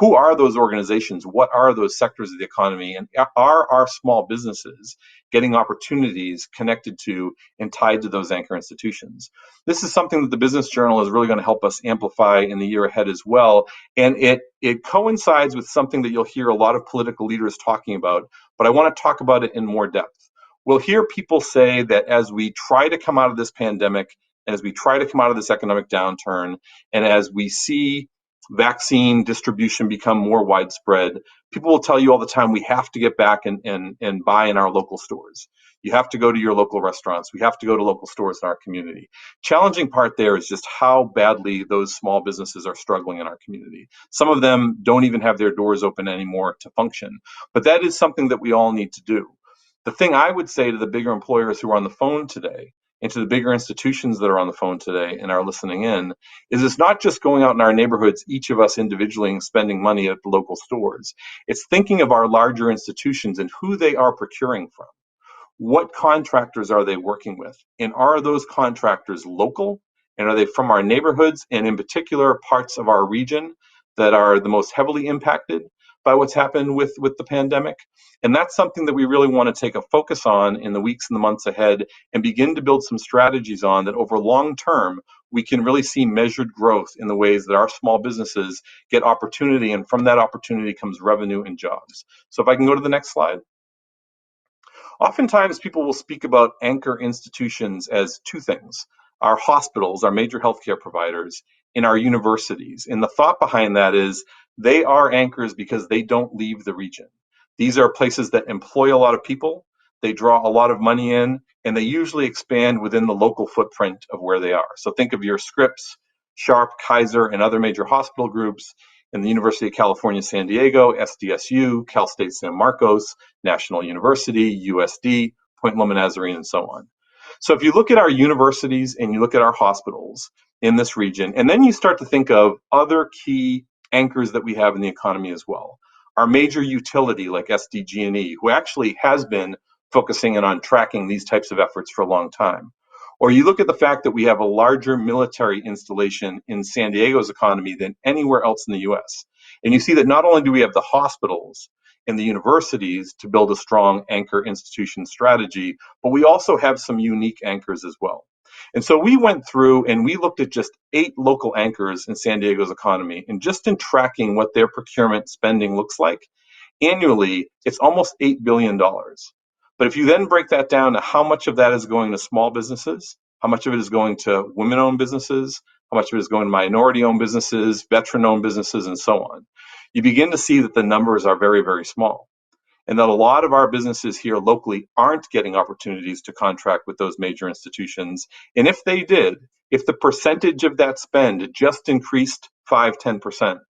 [SPEAKER 3] who are those organizations? What are those sectors of the economy? And are our small businesses getting opportunities connected to and tied to those anchor institutions? This is something that the Business Journal is really going to help us amplify in the year ahead as well. And it coincides with something that you'll hear a lot of political leaders talking about, but I want to talk about it in more depth. We'll hear people say that as we try to come out of this pandemic, and as we try to come out of this economic downturn, and as we see vaccine distribution become more widespread, people will tell you all the time, we have to get back and buy in our local stores. You have to go to your local restaurants. We have to go to local stores in our community. Challenging part there is just how badly those small businesses are struggling in our community. Some of them don't even have their doors open anymore to function, but that is something that we all need to do. The thing I would say to the bigger employers who are on the phone today, and to the bigger institutions that are on the phone today and are listening in, is it's not just going out in our neighborhoods, each of us individually, and spending money at the local stores. It's thinking of our larger institutions and who they are procuring from. What contractors are they working with? And are those contractors local? And are they from our neighborhoods, and in particular parts of our region that are the most heavily impacted by what's happened with the pandemic? And that's something that we really want to take a focus on in the weeks and the months ahead, and begin to build some strategies on that over long term, we can really see measured growth in the ways that our small businesses get opportunity, and from that opportunity comes revenue and jobs. So if I can go to the next slide. Oftentimes people will speak about anchor institutions as two things: our hospitals, our major healthcare providers, and our universities. And the thought behind that is they are anchors because they don't leave the region. These are places that employ a lot of people, they draw a lot of money in, and they usually expand within the local footprint of where they are. So think of your Scripps, Sharp, Kaiser, and other major hospital groups in the University of California, San Diego, SDSU, Cal State San Marcos, National University, USD, Point Loma Nazarene, and so on. So if you look at our universities and you look at our hospitals in this region, and then you start to think of other key anchors that we have in the economy as well. Our major utility like SDG&E, who actually has been focusing in on tracking these types of efforts for a long time. Or you look at the fact that we have a larger military installation in San Diego's economy than anywhere else in the US. And you see that not only do we have the hospitals and the universities to build a strong anchor institution strategy, but we also have some unique anchors as well. And so we went through and we looked at just 8 local anchors in San Diego's economy, and just in tracking what their procurement spending looks like, annually, it's almost $8 billion. But if you then break that down to how much of that is going to small businesses, how much of it is going to women-owned businesses, how much of it is going to minority-owned businesses, veteran-owned businesses, and so on, you begin to see that the numbers are very, very small. And that a lot of our businesses here locally aren't getting opportunities to contract with those major institutions. And if they did, if the percentage of that spend just increased 5-10%,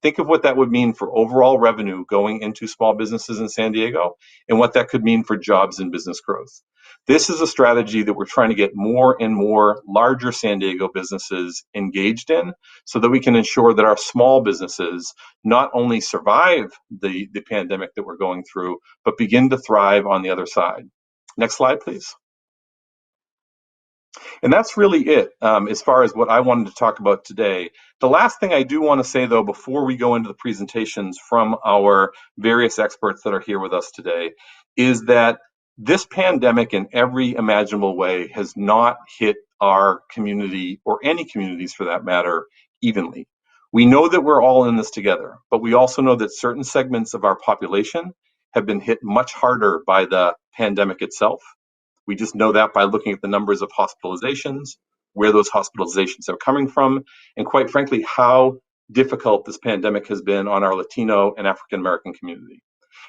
[SPEAKER 3] think of what that would mean for overall revenue going into small businesses in San Diego, and what that could mean for jobs and business growth. This is a strategy that we're trying to get more and more larger San Diego businesses engaged in, so that we can ensure that our small businesses not only survive the pandemic that we're going through, but begin to thrive on the other side. Next slide, please. And that's really it as far as what I wanted to talk about today. The last thing I do want to say, though, before we go into the presentations from our various experts that are here with us today, is that this pandemic in every imaginable way has not hit our community, or any communities for that matter, evenly. We know that we're all in this together, but we also know that certain segments of our population have been hit much harder by the pandemic itself. We just know that by looking at the numbers of hospitalizations, where those hospitalizations are coming from, and quite frankly, how difficult this pandemic has been on our Latino and African American community.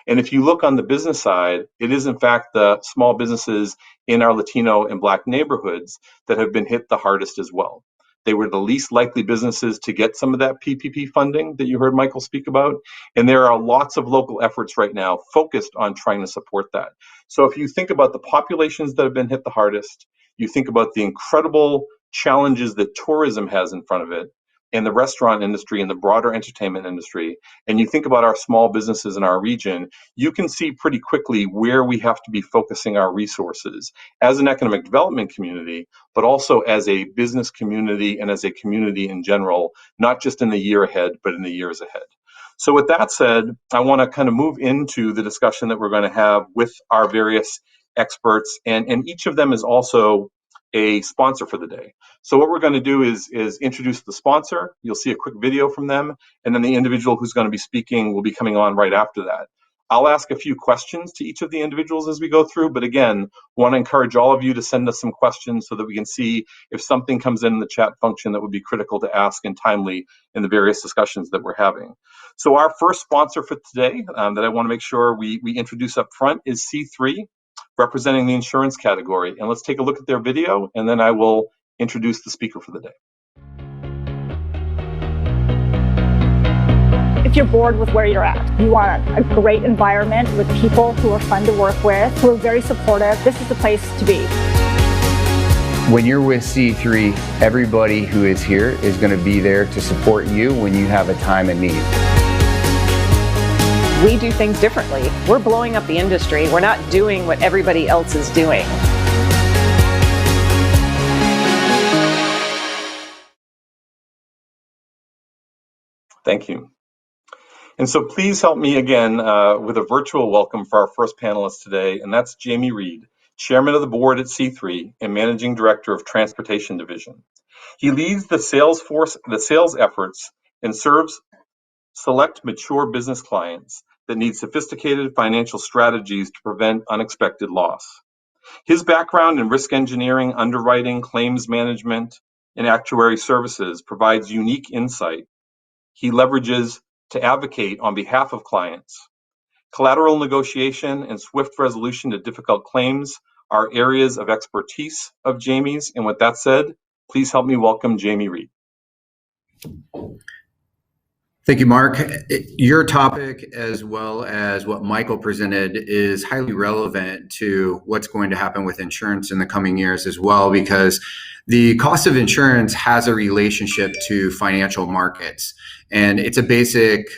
[SPEAKER 3] And if you look on the business side, it is in fact the small businesses in our Latino and Black neighborhoods that have been hit the hardest as well. They were the least likely businesses to get some of that PPP funding that you heard Michael speak about. And there are lots of local efforts right now focused on trying to support that. So if you think about the populations that have been hit the hardest, you think about the incredible challenges that tourism has in front of it, and the restaurant industry and the broader entertainment industry, and you think about our small businesses in our region, you can see pretty quickly where we have to be focusing our resources as an economic development community, but also as a business community and as a community in general, not just in the year ahead, but in the years ahead. So with that said, I want to kind of move into the discussion that we're going to have with our various experts, and each of them is also a sponsor for the day. So what we're going to do is introduce the sponsor. You'll see a quick video from them, and then the individual who's going to be speaking will be coming on right after that. I'll ask a few questions to each of the individuals as we go through, but again, want to encourage all of you to send us some questions so that we can see if something comes in the chat function that would be critical to ask and timely in the various discussions that we're having. So our first sponsor for today that I want to make sure we introduce up front is C3, representing the insurance category. And let's take a look at their video, and then I will introduce the speaker for the day.
[SPEAKER 5] If you're bored with where you're at, you want a great environment with people who are fun to work with, who are very supportive, this is the place to be.
[SPEAKER 6] When you're with C3, everybody who is here is going to be there to support you when you have a time of need.
[SPEAKER 7] We do things differently. We're blowing up the industry. We're not doing what everybody else is doing.
[SPEAKER 3] Thank you. And so please help me again with a virtual welcome for our first panelist today, and that's Jamie Reed, Chairman of the Board at C3 and Managing Director of Transportation Division. He leads the sales efforts and serves select mature business clients that need sophisticated financial strategies to prevent unexpected loss. His background in risk engineering, underwriting, claims management, and actuary services provides unique insight he leverages to advocate on behalf of clients. Collateral negotiation and swift resolution to difficult claims are areas of expertise of Jamie's. And with that said, please help me welcome Jamie Reed.
[SPEAKER 8] Thank you, Mark. Your topic, as well as what Michael presented, is highly relevant to what's going to happen with insurance in the coming years as well, because the cost of insurance has a relationship to financial markets. And it's a basic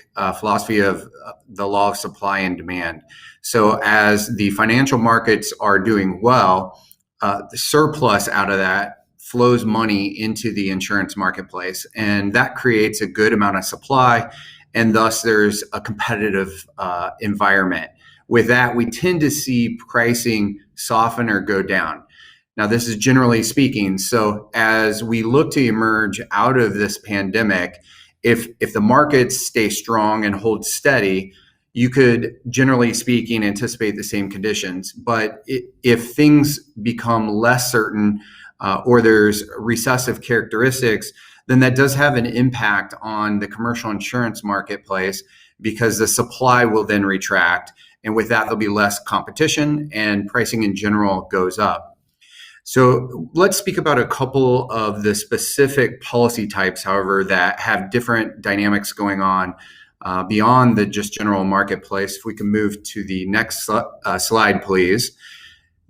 [SPEAKER 8] philosophy of the law of supply and demand. So as the financial markets are doing well, the surplus out of that flows money into the insurance marketplace, and that creates a good amount of supply, and thus there's a competitive environment. With that, we tend to see pricing soften or go down. Now, this is generally speaking. So as we look to emerge out of this pandemic, if the markets stay strong and hold steady, you could, generally speaking, anticipate the same conditions. But if things become less certain, or there's recessive characteristics, then that does have an impact on the commercial insurance marketplace, because the supply will then retract. And with that, there'll be less competition and pricing in general goes up. So let's speak about a couple of the specific policy types, however, that have different dynamics going on beyond the just general marketplace. If we can move to the next slide, please.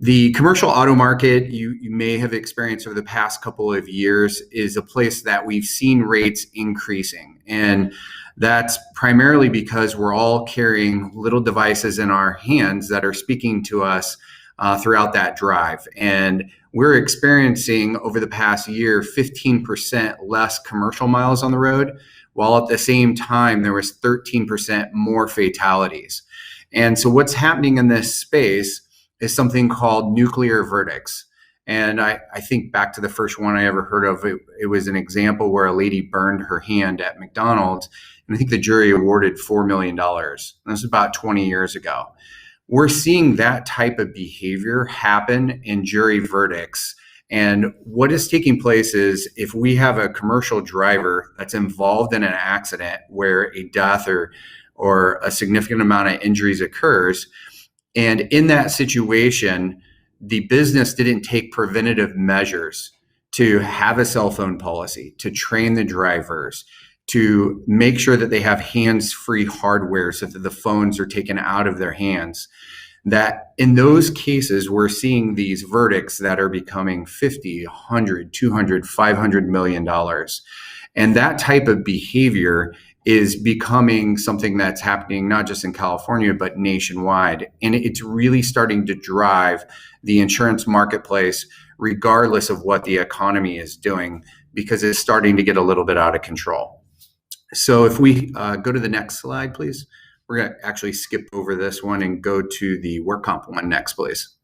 [SPEAKER 8] The commercial auto market, you may have experienced over the past couple of years, is a place that we've seen rates increasing. And that's primarily because we're all carrying little devices in our hands that are speaking to us throughout that drive. And we're experiencing over the past year 15% less commercial miles on the road, while at the same time there was 13% more fatalities. And so what's happening in this space is something called nuclear verdicts. And I think back to the first one I ever heard of. It was an example where a lady burned her hand at McDonald's, and I think the jury awarded $4 million. That was about 20 years ago. We're seeing that type of behavior happen in jury verdicts. And what is taking place is if we have a commercial driver that's involved in an accident where a death or a significant amount of injuries occurs, and in that situation, the business didn't take preventative measures to have a cell phone policy, to train the drivers, to make sure that they have hands-free hardware so that the phones are taken out of their hands, that in those cases, we're seeing these verdicts that are becoming 50, 100, 200, $500 million. And that type of behavior is becoming something that's happening not just in California, but nationwide. And it's really starting to drive the insurance marketplace, regardless of what the economy is doing, because it's starting to get a little bit out of control. So if we go to the next slide, please. We're going to actually skip over this one and go to the work comp one next, please.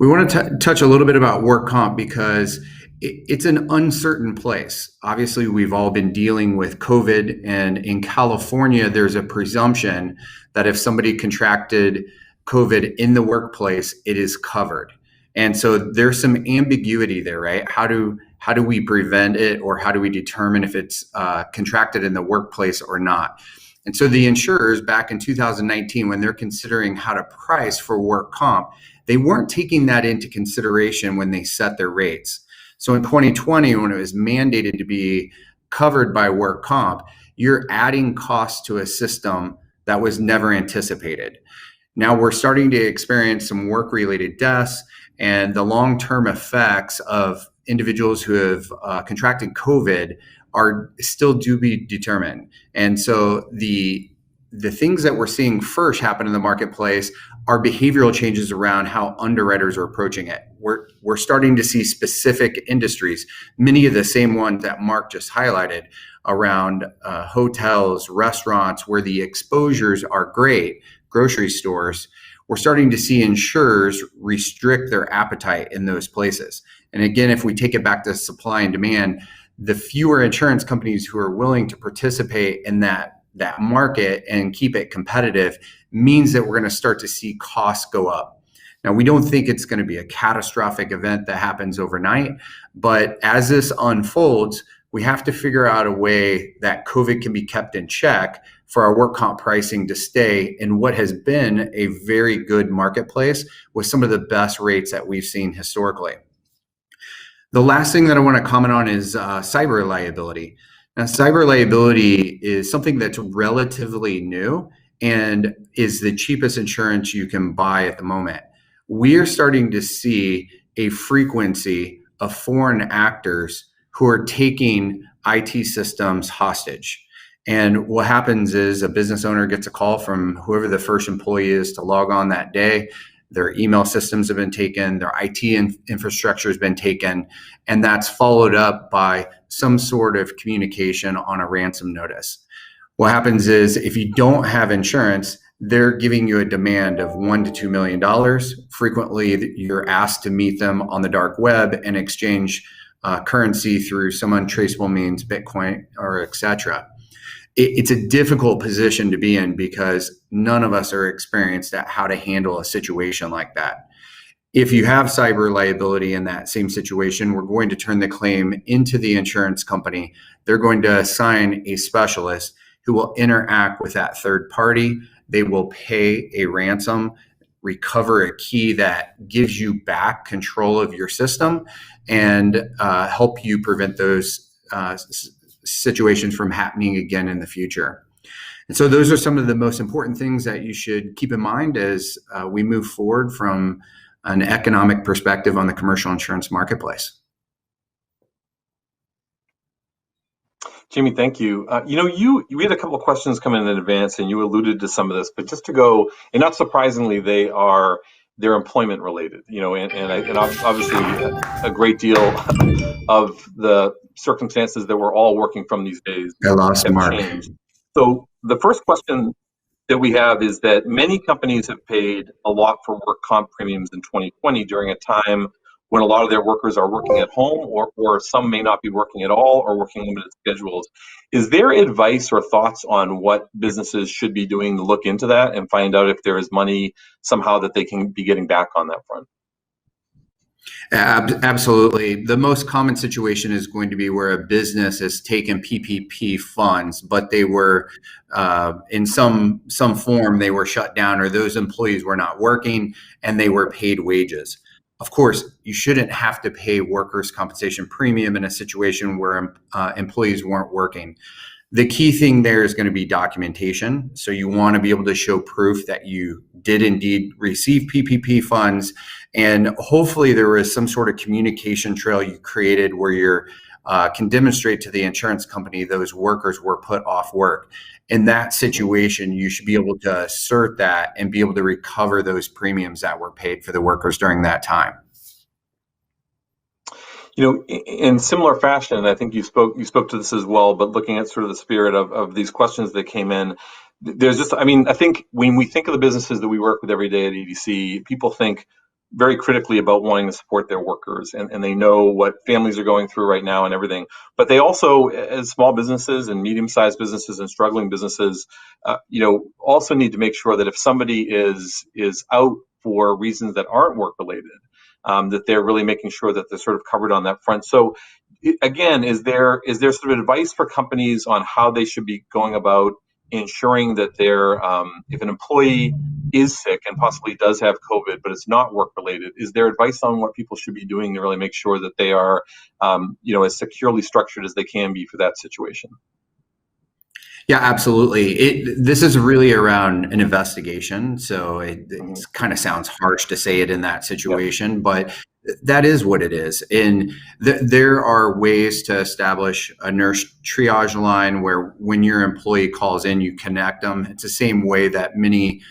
[SPEAKER 8] We want to touch a little bit about work comp because it's an uncertain place. Obviously, we've all been dealing with COVID, and in California, there's a presumption that if somebody contracted COVID in the workplace, it is covered. And so there's some ambiguity there, right? How do we prevent it, or how do we determine if it's contracted in the workplace or not? And so the insurers back in 2019, when they're considering how to price for work comp, they weren't taking that into consideration when they set their rates. So in 2020, when it was mandated to be covered by work comp, you're adding costs to a system that was never anticipated. Now we're starting to experience some work-related deaths, and the long-term effects of individuals who have contracted COVID are still to be determined. And so the things that we're seeing first happen in the marketplace are behavioral changes around how underwriters are approaching it. We're starting to see specific industries, many of the same ones that Mark just highlighted, around hotels, restaurants, where the exposures are great, grocery stores. We're starting to see insurers restrict their appetite in those places. And again, if we take it back to supply and demand, the fewer insurance companies who are willing to participate in that market and keep it competitive means that we're going to start to see costs go up. Now, we don't think it's going to be a catastrophic event that happens overnight, but as this unfolds, we have to figure out a way that COVID can be kept in check for our work comp pricing to stay in what has been a very good marketplace with some of the best rates that we've seen historically. The last thing that I want to comment on is cyber liability. Now, cyber liability is something that's relatively new and is the cheapest insurance you can buy at the moment. We are starting to see a frequency of foreign actors who are taking IT systems hostage. And what happens is a business owner gets a call from whoever the first employee is to log on that day. Their email systems have been taken, their IT infrastructure has been taken, and that's followed up by some sort of communication on a ransom notice. What happens is if you don't have insurance, they're giving you a demand of $1 to $2 million. Frequently, you're asked to meet them on the dark web and exchange currency through some untraceable means, Bitcoin or etc. It's a difficult position to be in because none of us are experienced at how to handle a situation like that. If you have cyber liability in that same situation, we're going to turn the claim into the insurance company. They're going to assign a specialist who will interact with that third party. They will pay a ransom, recover a key that gives you back control of your system, and help you prevent those situations from happening again in the future. And so those are some of the most important things that you should keep in mind as we move forward from an economic perspective on the commercial insurance marketplace.
[SPEAKER 3] Jamie, thank you. We had a couple of questions come in advance, and you alluded to some of this, but just to go, and not surprisingly, they are they're employment related, and obviously a great deal of the circumstances that we're all working from these days
[SPEAKER 8] I lost
[SPEAKER 3] have
[SPEAKER 8] Mark.
[SPEAKER 3] changed. So the first question that we have is that many companies have paid a lot for work comp premiums in 2020 during a time when a lot of their workers are working at home, or some may not be working at all or working limited schedules. Is there advice or thoughts on what businesses should be doing to look into that and find out if there is money somehow that they can be getting back on that front?
[SPEAKER 8] Absolutely. The most common situation is going to be where a business has taken PPP funds, but they were in some form they were shut down, or those employees were not working and they were paid wages. Of course, you shouldn't have to pay workers' compensation premium in a situation where employees weren't working. The key thing there is going to be documentation. So you want to be able to show proof that you did indeed receive PPP funds. And hopefully there was some sort of communication trail you created where you can demonstrate to the insurance company those workers were put off work. In that situation, you should be able to assert that and be able to recover those premiums that were paid for the workers during that time.
[SPEAKER 3] In similar fashion, and I think you spoke to this as well, but looking at sort of the spirit of these questions that came in, there's just, I think when we think of the businesses that we work with every day at EDC, people think very critically about wanting to support their workers, and they know what families are going through right now and everything. But they also, as small businesses and medium-sized businesses and struggling businesses, also need to make sure that if somebody is out for reasons that aren't work-related, that they're really making sure that they're sort of covered on that front. So again, is there sort of advice for companies on how they should be going about ensuring that if an employee is sick and possibly does have COVID, but it's not work related, is there advice on what people should be doing to really make sure that they are, as securely structured as they can be for that situation?
[SPEAKER 8] Yeah, absolutely. This is really around an investigation. So it kind of sounds harsh to say it in that situation, but that is what it is. And there are ways to establish a nurse triage line where when your employee calls in, you connect them. It's the same way that many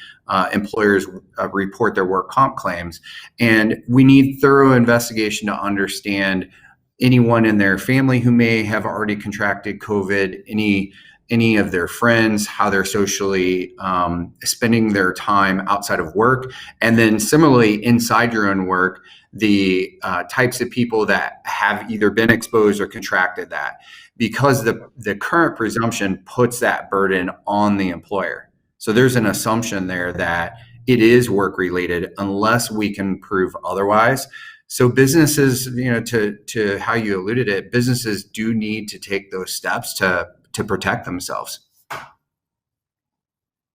[SPEAKER 8] employers report their work comp claims. And we need thorough investigation to understand anyone in their family who may have already contracted COVID, any of their friends, how they're socially spending their time outside of work. And then similarly, inside your own work, the types of people that have either been exposed or contracted that, because the current presumption puts that burden on the employer. So there's an assumption there that it is work related unless we can prove otherwise. So businesses, to how you alluded it, businesses do need to take those steps to protect themselves.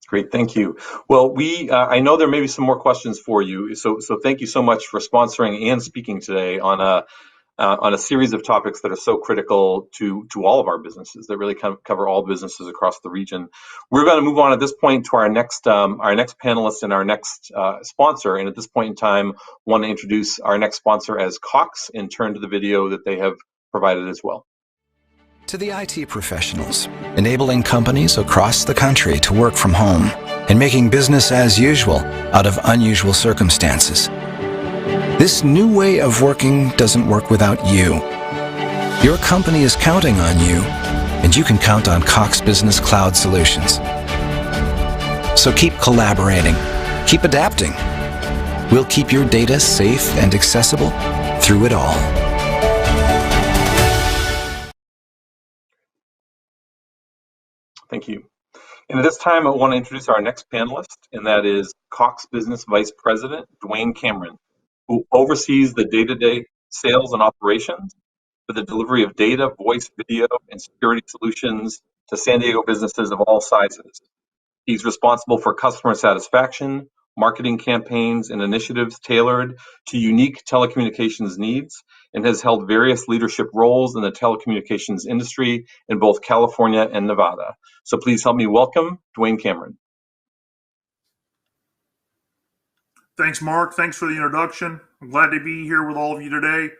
[SPEAKER 3] Great, thank you. Well, I know there may be some more questions for you, so thank you so much for sponsoring and speaking today on a series of topics that are so critical to all of our businesses, that really cover all businesses across the region. We're going to move on at this point to our next panelist and our next sponsor. And at this point in time, want to introduce our next sponsor as Cox and turn to the video that they have provided as well.
[SPEAKER 9] To the IT professionals, enabling companies across the country to work from home and making business as usual out of unusual circumstances. This new way of working doesn't work without you. Your company is counting on you, and you can count on Cox Business Cloud Solutions. So keep collaborating, keep adapting. We'll keep your data safe and accessible through it all.
[SPEAKER 3] Thank you. And at this time, I want to introduce our next panelist, and that is Cox Business Vice President, Dwayne Cameron, who oversees the day-to-day sales and operations for the delivery of data, voice, video, and security solutions to San Diego businesses of all sizes. He's responsible for customer satisfaction, marketing campaigns, and initiatives tailored to unique telecommunications needs, and has held various leadership roles in the telecommunications industry in both California and Nevada. So please help me welcome Dwayne Cameron.
[SPEAKER 10] Thanks, Mark. Thanks for the introduction. I'm glad to be here with all of you today.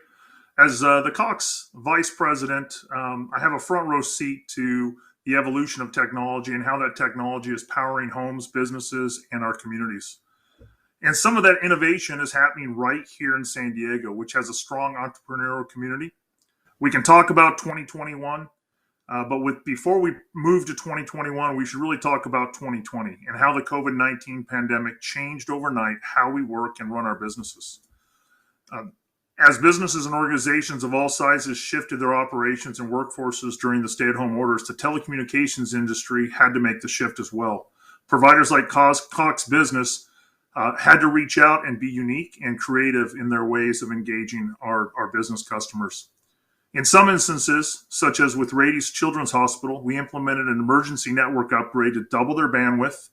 [SPEAKER 10] As the Cox Vice President, I have a front row seat to the evolution of technology and how that technology is powering homes, businesses, and our communities. And some of that innovation is happening right here in San Diego, which has a strong entrepreneurial community. We can talk about 2021, but before we move to 2021, we should really talk about 2020 and how the COVID-19 pandemic changed overnight how we work and run our businesses. As businesses and organizations of all sizes shifted their operations and workforces during the stay-at-home orders, the telecommunications industry had to make the shift as well. Providers like Cox Business had to reach out and be unique and creative in their ways of engaging our business customers. In some instances, such as with Rady's Children's Hospital, we implemented an emergency network upgrade to double their bandwidth.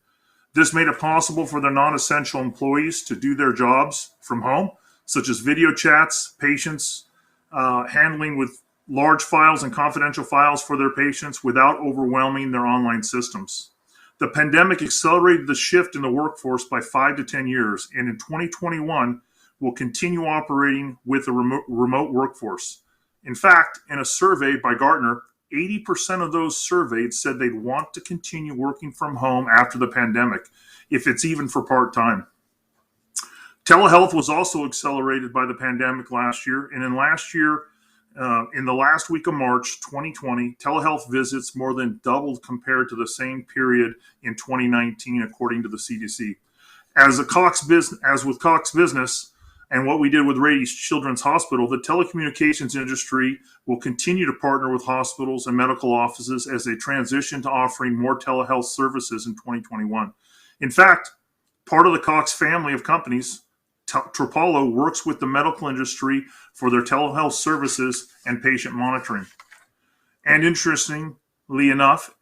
[SPEAKER 10] This made it possible for their non-essential employees to do their jobs from home, such as video chats, patients handling with large files and confidential files for their patients without overwhelming their online systems. The pandemic accelerated the shift in the workforce by 5 to 10 years, and in 2021, we'll continue operating with a remote workforce. In fact, in a survey by Gartner, 80% of those surveyed said they'd want to continue working from home after the pandemic, if it's even for part-time. Telehealth was also accelerated by the pandemic last year, and in the last week of March 2020, telehealth visits more than doubled compared to the same period in 2019, according to the CDC. As with Cox Business and what we did with Rady's Children's Hospital, the telecommunications industry will continue to partner with hospitals and medical offices as they transition to offering more telehealth services in 2021. In fact, part of the Cox family of companies, Trapalo, works with the medical industry for their telehealth services and patient monitoring. And interestingly enough,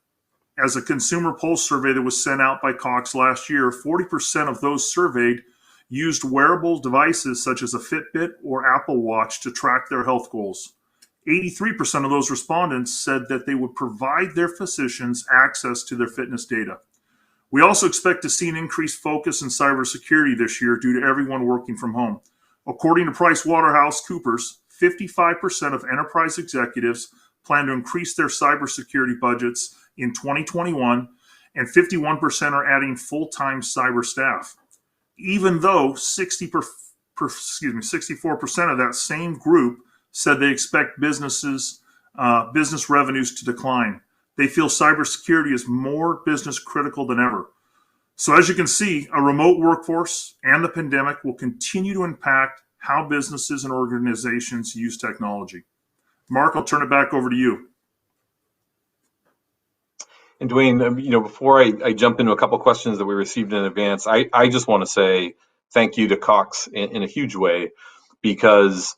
[SPEAKER 10] as a consumer pulse survey that was sent out by Cox last year, 40% of those surveyed used wearable devices such as a Fitbit or Apple Watch to track their health goals. 83% of those respondents said that they would provide their physicians access to their fitness data. We also expect to see an increased focus in cybersecurity this year due to everyone working from home. According to PricewaterhouseCoopers, 55% of enterprise executives plan to increase their cybersecurity budgets in 2021, and 51% are adding full-time cyber staff, even though 64% of that same group said they expect business revenues to decline. They feel cybersecurity is more business critical than ever. So as you can see, a remote workforce and the pandemic will continue to impact how businesses and organizations use technology. Mark, I'll turn it back over to you.
[SPEAKER 3] And Dwayne, before I jump into a couple questions that we received in advance, I just want to say thank you to Cox in a huge way, because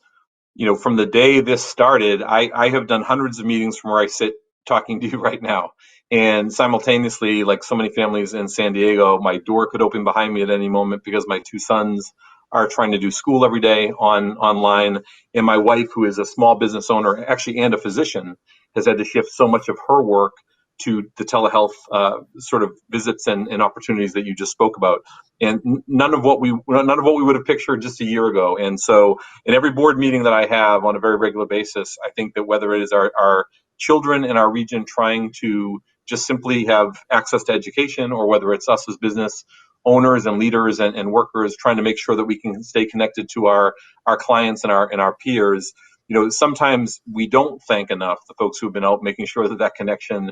[SPEAKER 3] from the day this started, I have done hundreds of meetings from where I sit talking to you right now. And simultaneously, like so many families in San Diego, my door could open behind me at any moment because my two sons are trying to do school every day online. And my wife, who is a small business owner, actually, and a physician, has had to shift so much of her work to the telehealth sort of visits and opportunities that you just spoke about, and none of what we would have pictured just a year ago. And so, in every board meeting that I have on a very regular basis, I think that whether it is our children in our region trying to just simply have access to education, or whether it's us as business owners and leaders and workers trying to make sure that we can stay connected to our clients and our peers, sometimes we don't thank enough the folks who've been out making sure that connection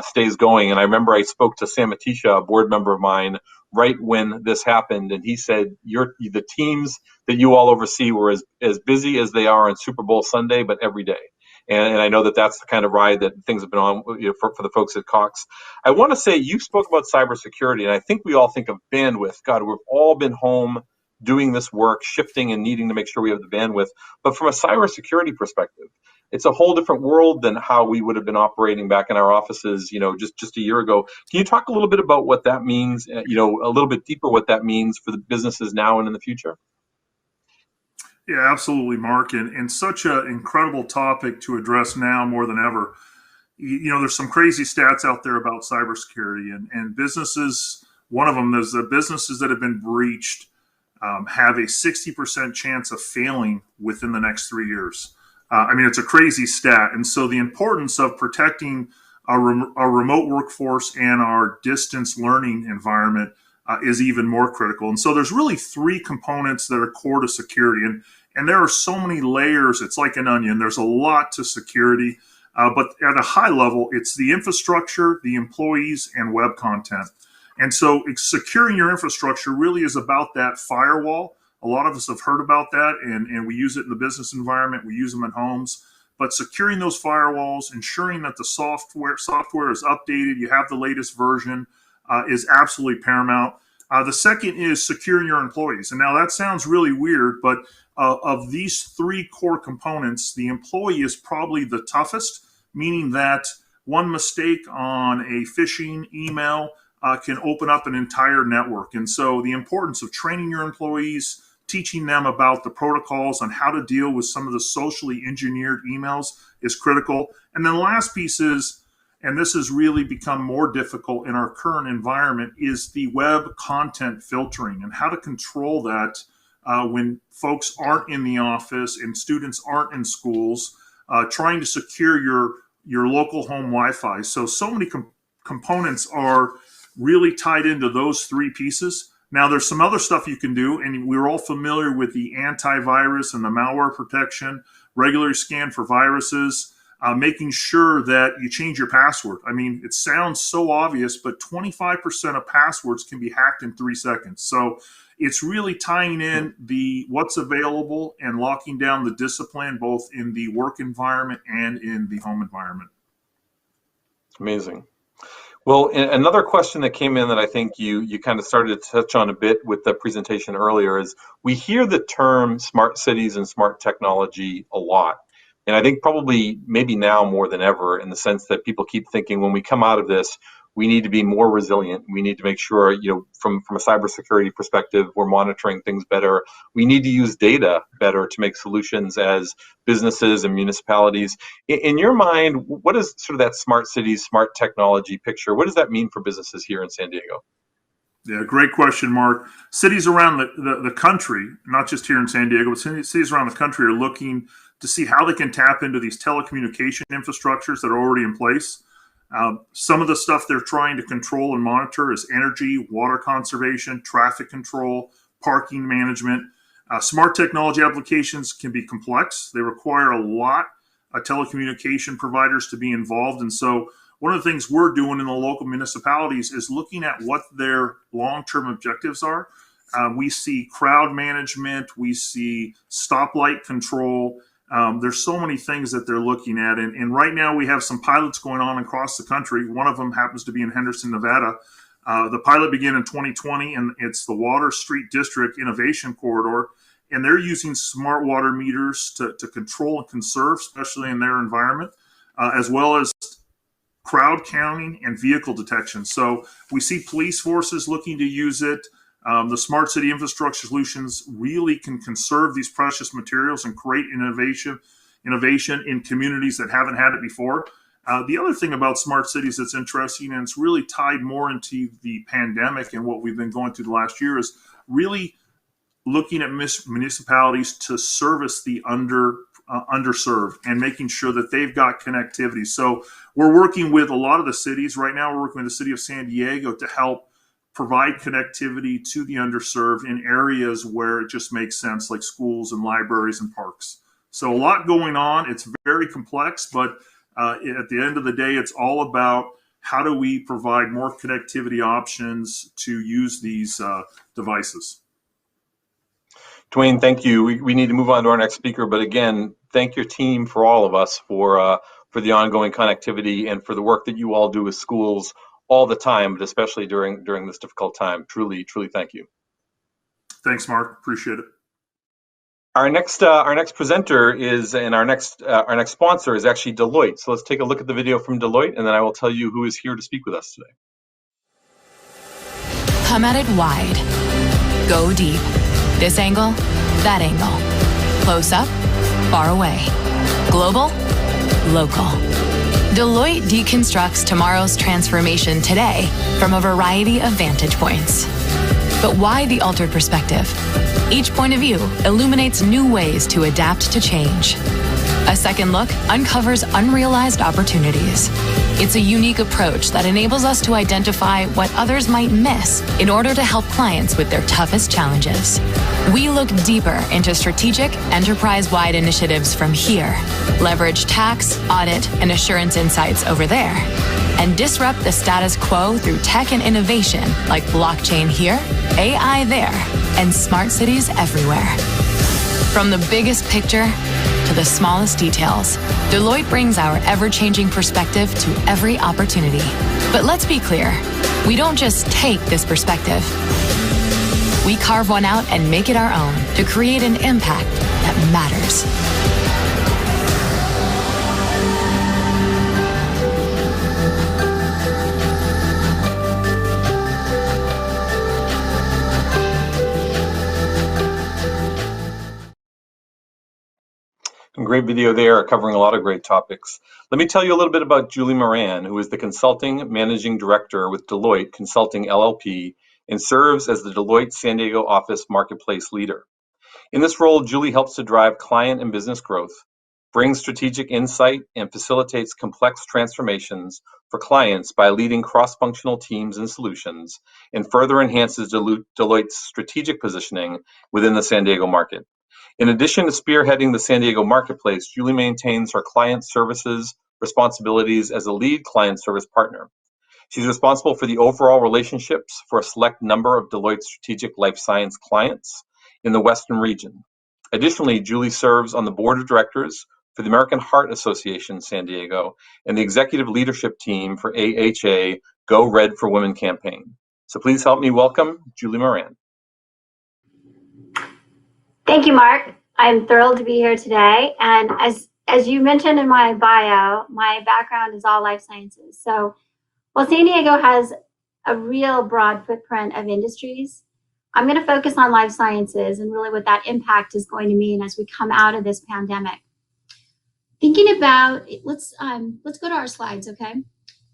[SPEAKER 3] stays going. And I remember I spoke to Sam Atisha, a board member of mine, right when this happened, and he said, the teams that you all oversee were as busy as they are on Super Bowl Sunday, but every day. And I know that that's the kind of ride that things have been on for the folks at Cox. I want to say, you spoke about cybersecurity, and I think we all think of bandwidth. God, we've all been home doing this work, shifting and needing to make sure we have the bandwidth. But from a cybersecurity perspective, it's a whole different world than how we would have been operating back in our offices, just a year ago. Can you talk a little bit about what that means, a little bit deeper what that means for the businesses now and in the future?
[SPEAKER 10] Yeah, absolutely, Mark. And such an incredible topic to address now more than ever. There's some crazy stats out there about cybersecurity, and businesses, one of them is the businesses that have been breached have a 60% chance of failing within the next 3 years. It's a crazy stat. And so the importance of protecting our remote workforce and our distance learning environment is even more critical. And so there's really three components that are core to security. And there are so many layers. It's like an onion. There's a lot to security. But at a high level, it's the infrastructure, the employees, and web content. And so securing your infrastructure really is about that firewall. A lot of us have heard about that, and we use it in the business environment. We use them at homes. But securing those firewalls, ensuring that the software is updated, you have the latest version, is absolutely paramount. The second is securing your employees. And now that sounds really weird, but of these three core components, the employee is probably the toughest, meaning that one mistake on a phishing email can open up an entire network. And so the importance of training your employees, teaching them about the protocols on how to deal with some of the socially engineered emails is critical. And then the last piece is, and this has really become more difficult in our current environment, is the web content filtering and how to control that when folks aren't in the office and students aren't in schools, trying to secure your local home Wi-Fi. So many components are really tied into those three pieces. Now, there's some other stuff you can do, and we're all familiar with the antivirus and the malware protection, regularly scan for viruses, making sure that you change your password. I mean, it sounds so obvious, but 25% of passwords can be hacked in 3 seconds. So it's really tying in what's available and locking down the discipline, both in the work environment and in the home environment.
[SPEAKER 3] Amazing. Well, another question that came in that I think you kind of started to touch on a bit with the presentation earlier is we hear the term smart cities and smart technology a lot. And I think probably maybe now more than ever, in the sense that people keep thinking when we come out of this, we need to be more resilient. We need to make sure, from a cybersecurity perspective, we're monitoring things better. We need to use data better to make solutions as businesses and municipalities. In your mind, what is sort of that smart cities, smart technology picture? What does that mean for businesses here in San Diego?
[SPEAKER 10] Yeah, great question, Mark. Cities around the country, not just here in San Diego, but cities around the country are looking to see how they can tap into these telecommunication infrastructures that are already in place. Some of the stuff they're trying to control and monitor is energy, water conservation, traffic control, parking management. Smart technology applications can be complex. They require a lot of telecommunication providers to be involved. And so one of the things we're doing in the local municipalities is looking at what their long-term objectives are. We see crowd management, we see stoplight control. There's so many things that they're looking at. And right now we have some pilots going on across the country. One of them happens to be in Henderson, Nevada. The pilot began in 2020, and it's the Water Street District Innovation Corridor. And they're using smart water meters to control and conserve, especially in their environment, as well as crowd counting and vehicle detection. So we see police forces looking to use it. The smart city infrastructure solutions really can conserve these precious materials and create innovation in communities that haven't had it before. The other thing about smart cities that's interesting, and it's really tied more into the pandemic and what we've been going through the last year, is really looking at municipalities to service the underserved and making sure that they've got connectivity. So we're working with a lot of the cities. Right now, we're working with the city of San Diego to help provide connectivity to the underserved in areas where it just makes sense, like schools and libraries and parks. So a lot going on. It's very complex, but at the end of the day, it's all about how do we provide more connectivity options to use these devices.
[SPEAKER 3] Dwayne, thank you. We need to move on to our next speaker, but again, thank your team for all of us for the ongoing connectivity and for the work that you all do with schools all the time, but especially during this difficult time. Truly, truly thank you.
[SPEAKER 10] Thanks, Mark. Appreciate it.
[SPEAKER 3] Our next presenter is, and our next sponsor is actually Deloitte. So let's take a look at the video from Deloitte, and then I will tell you who is here to speak with us today.
[SPEAKER 11] Come at it wide. Go deep. This angle, that angle. Close up, far away. Global, local. Deloitte deconstructs tomorrow's transformation today from a variety of vantage points. But why the altered perspective? Each point of view illuminates new ways to adapt to change. A second look uncovers unrealized opportunities. It's a unique approach that enables us to identify what others might miss in order to help clients with their toughest challenges. We look deeper into strategic, enterprise-wide initiatives from here, leverage tax, audit, and assurance insights over there, and disrupt the status quo through tech and innovation like blockchain here, AI there, and smart cities everywhere. From the biggest picture to the smallest details, Deloitte brings our ever-changing perspective to every opportunity. But let's be clear, we don't just take this perspective. We carve one out and make it our own to create an impact that matters.
[SPEAKER 3] Great video there, covering a lot of great topics. Let me tell you a little bit about Julie Moran, who is the Consulting Managing Director with Deloitte Consulting LLP and serves as the Deloitte San Diego office marketplace leader. In this role, Julie helps to drive client and business growth, brings strategic insight, and facilitates complex transformations for clients by leading cross-functional teams and solutions, and further enhances Deloitte's strategic positioning within the San Diego market. In addition to spearheading the San Diego marketplace, Julie maintains her client services responsibilities as a lead client service partner. She's responsible for the overall relationships for a select number of Deloitte's strategic life science clients in the Western region. Additionally, Julie serves on the board of directors for the American Heart Association San Diego and the executive leadership team for AHA Go Red for Women campaign. So please help me welcome Julie Moran.
[SPEAKER 12] Thank you, Mark. I'm thrilled to be here today. And as you mentioned in my bio, my background is all life sciences. So while San Diego has a real broad footprint of industries, I'm going to focus on life sciences and really what that impact is going to mean as we come out of this pandemic. Thinking about, let's go to our slides, okay?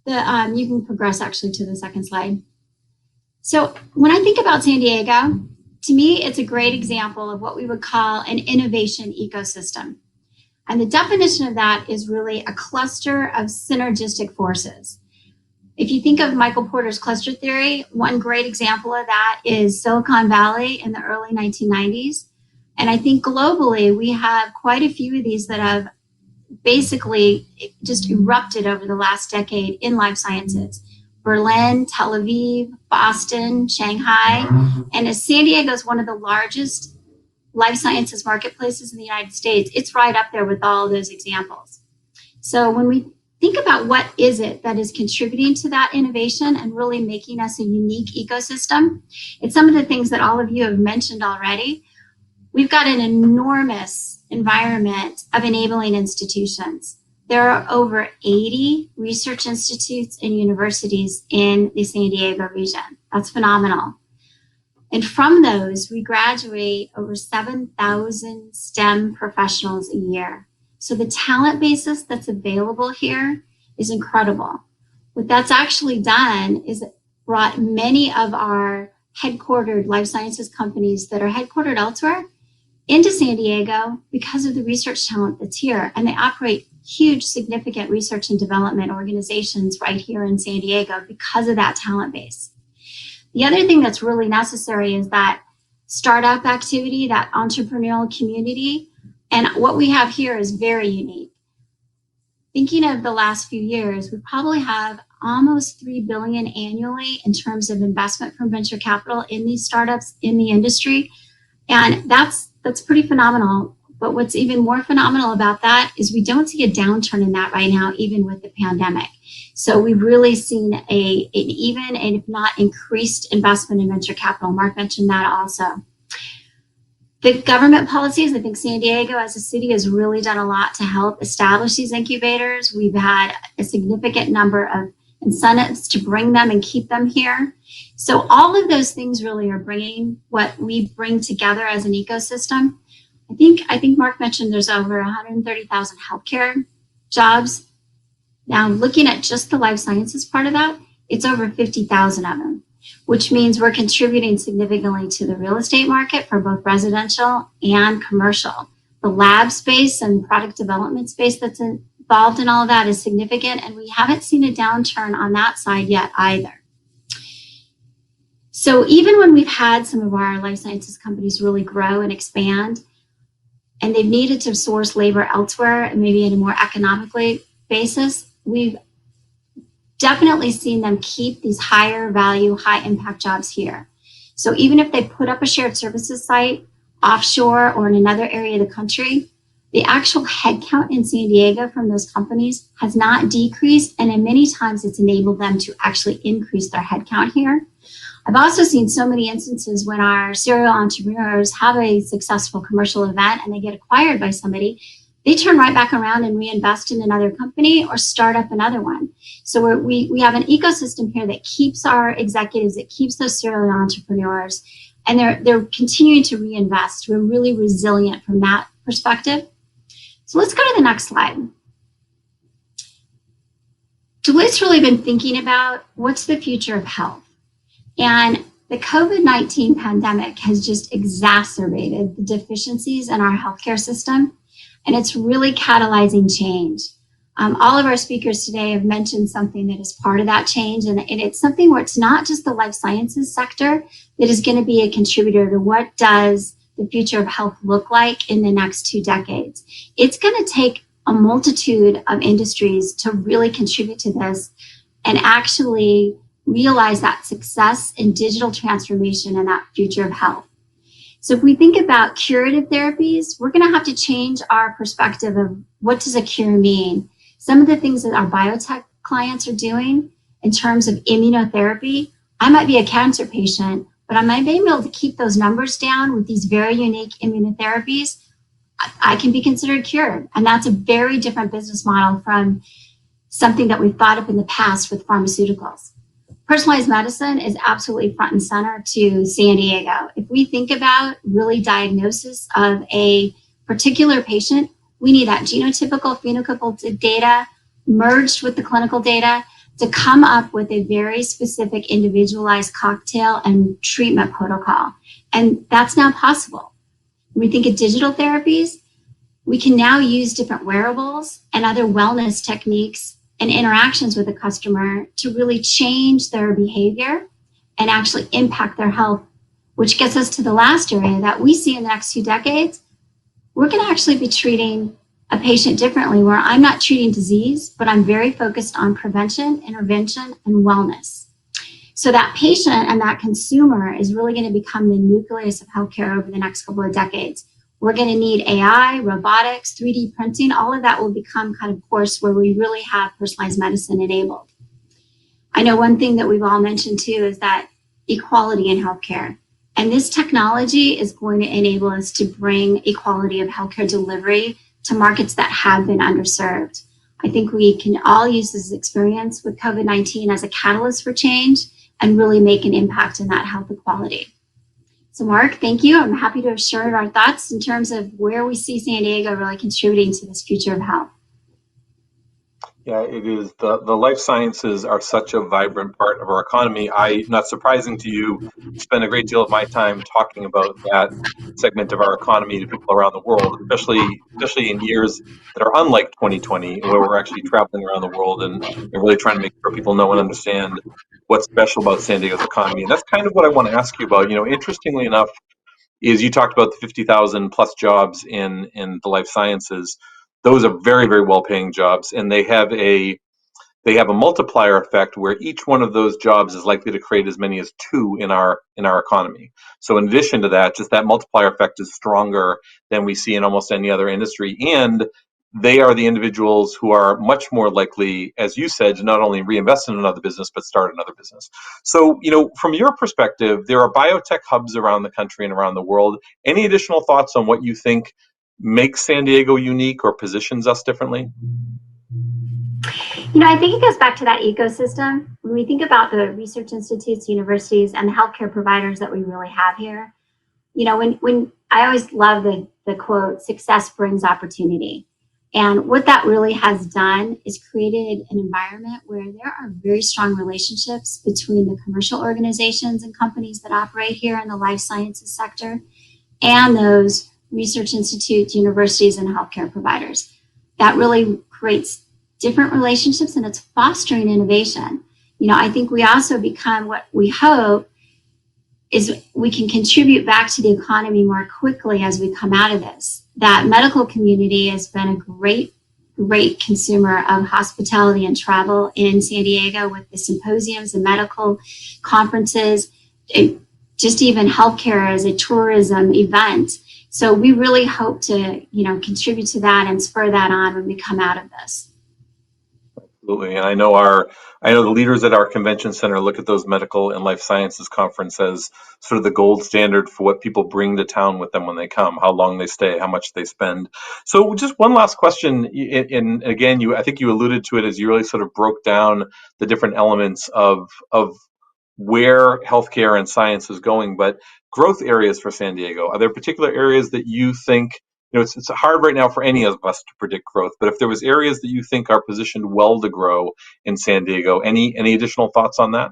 [SPEAKER 12] You can progress actually to the second slide. So when I think about San Diego, to me, it's a great example of what we would call an innovation ecosystem. And the definition of that is really a cluster of synergistic forces. If you think of Michael Porter's cluster theory, one great example of that is Silicon Valley in the early 1990s. And I think globally, we have quite a few of these that have basically just erupted over the last decade in life sciences. Berlin, Tel Aviv, Boston, Shanghai, and as San Diego is one of the largest life sciences marketplaces in the United States, it's right up there with all of those examples. So when we think about what is it that is contributing to that innovation and really making us a unique ecosystem, it's some of the things that all of you have mentioned already. We've got an enormous environment of enabling institutions. There are over 80 research institutes and universities in the San Diego region. That's phenomenal. And from those, we graduate over 7,000 STEM professionals a year. So the talent basis that's available here is incredible. What that's actually done is it brought many of our headquartered life sciences companies that are headquartered elsewhere into San Diego because of the research talent that's here. And they operate huge, significant research and development organizations right here in San Diego because of that talent base. The other thing that's really necessary is that startup activity, that entrepreneurial community. And what we have here is very unique. Thinking of the last few years, we probably have almost $3 billion annually in terms of investment from venture capital in these startups in the industry. And that's pretty phenomenal. But what's even more phenomenal about that is we don't see a downturn in that right now, even with the pandemic. So we've really seen an even, and if not increased investment in venture capital. Mark mentioned that also. The government policies, I think San Diego as a city has really done a lot to help establish these incubators. We've had a significant number of incentives to bring them and keep them here. So all of those things really are bringing what we bring together as an ecosystem. I think Mark mentioned there's over 130,000 healthcare jobs. Now, looking at just the life sciences part of that, it's over 50,000 of them, which means we're contributing significantly to the real estate market for both residential and commercial. The lab space and product development space that's involved in all of that is significant, and we haven't seen a downturn on that side yet either. So even when we've had some of our life sciences companies really grow and expand, and they've needed to source labor elsewhere, and maybe in a more economically basis, we've definitely seen them keep these higher value, high impact jobs here. So even if they put up a shared services site offshore or in another area of the country, the actual headcount in San Diego from those companies has not decreased, and in many times it's enabled them to actually increase their headcount here. I've also seen so many instances when our serial entrepreneurs have a successful commercial event and they get acquired by somebody, they turn right back around and reinvest in another company or start up another one. So we have an ecosystem here that keeps our executives, that keeps those serial entrepreneurs, and they're continuing to reinvest. We're really resilient from that perspective. So let's go to the next slide. Deloitte's really been thinking about what's the future of health. And the COVID-19 pandemic has just exacerbated the deficiencies in our healthcare system, and it's really catalyzing change. All of our speakers today have mentioned something that is part of that change, and it's something where it's not just the life sciences sector that is going to be a contributor to what does the future of health look like in the next 2 decades. It's going to take a multitude of industries to really contribute to this and actually realize that success in digital transformation and that future of health. So if we think about curative therapies, we're going to have to change our perspective of what does a cure mean. Some of the things that our biotech clients are doing in terms of immunotherapy, I might be a cancer patient, but I might be able to keep those numbers down with these very unique immunotherapies. I can be considered cured. And that's a very different business model from something that we've thought of in the past with pharmaceuticals. Personalized medicine is absolutely front and center to San Diego. If we think about really diagnosis of a particular patient, we need that genotypical, phenotypical data merged with the clinical data to come up with a very specific individualized cocktail and treatment protocol. And that's now possible. When we think of digital therapies, we can now use different wearables and other wellness techniques and interactions with the customer to really change their behavior and actually impact their health, which gets us to the last area that we see in the next 2 decades. We're going to actually be treating a patient differently, where I'm not treating disease, but I'm very focused on prevention, intervention, and wellness. So that patient and that consumer is really going to become the nucleus of healthcare over the next couple of decades. We're going to need AI, robotics, 3D printing. All of that will become kind of course where we really have personalized medicine enabled. I know one thing that we've all mentioned too is that equality in healthcare. And this technology is going to enable us to bring equality of healthcare delivery to markets that have been underserved. I think we can all use this experience with COVID-19 as a catalyst for change and really make an impact in that health equality. So Mark, thank you. I'm happy to have shared our thoughts in terms of where we see San Diego really contributing to this future of health.
[SPEAKER 3] Yeah, it is. The life sciences are such a vibrant part of our economy. Not surprising to you, spend a great deal of my time talking about that segment of our economy to people around the world, especially in years that are unlike 2020, where we're actually traveling around the world and really trying to make sure people know and understand what's special about San Diego's economy. And that's kind of what I want to ask you about. Interestingly enough, is you talked about the 50,000 plus jobs in the life sciences. Those are very, very well-paying jobs, and they have a multiplier effect where each one of those jobs is likely to create as many as 2 in our economy. So in addition to that, just that multiplier effect is stronger than we see in almost any other industry, and they are the individuals who are much more likely, as you said, to not only reinvest in another business, but start another business. So, from your perspective, there are biotech hubs around the country and around the world. Any additional thoughts on what you think makes San Diego unique or positions us differently?
[SPEAKER 12] I think it goes back to that ecosystem. When we think about the research institutes, universities, and the healthcare providers that we really have here, when I always love the quote, success brings opportunity. And what that really has done is created an environment where there are very strong relationships between the commercial organizations and companies that operate here in the life sciences sector and those research institutes, universities, and healthcare providers. That really creates different relationships, and it's fostering innovation. I think we also become, what we hope is we can contribute back to the economy more quickly as we come out of this. That medical community has been a great consumer of hospitality and travel in San Diego, with the symposiums and medical conferences, just even healthcare as a tourism event. So we really hope to, contribute to that and spur that on when we come out of this.
[SPEAKER 3] Absolutely. And I know the leaders at our convention center look at those medical and life sciences conference as sort of the gold standard for what people bring to town with them when they come, how long they stay, how much they spend. So just one last question. And again, I think you alluded to it as you really sort of broke down the different elements of where healthcare and science is going, but growth areas for San Diego. Are there particular areas that you think, it's hard right now for any of us to predict growth, but if there was areas that you think are positioned well to grow in San Diego, any additional thoughts on that?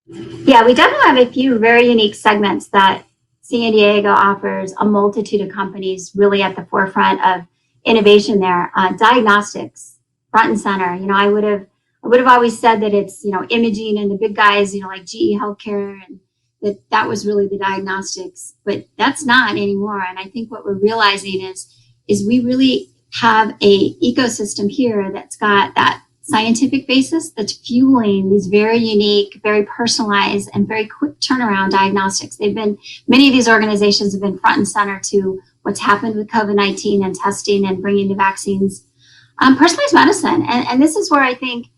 [SPEAKER 12] Yeah, we definitely have a few very unique segments that San Diego offers a multitude of companies really at the forefront of innovation there. Diagnostics, front and center. I would have always said that it's, imaging and the big guys, like GE Healthcare, and that was really the diagnostics, but that's not anymore. And I think what we're realizing is we really have a ecosystem here that's got that scientific basis that's fueling these very unique, very personalized, and very quick turnaround diagnostics. Many of these organizations have been front and center to what's happened with COVID-19 and testing and bringing the vaccines. Personalized medicine, and this is where I think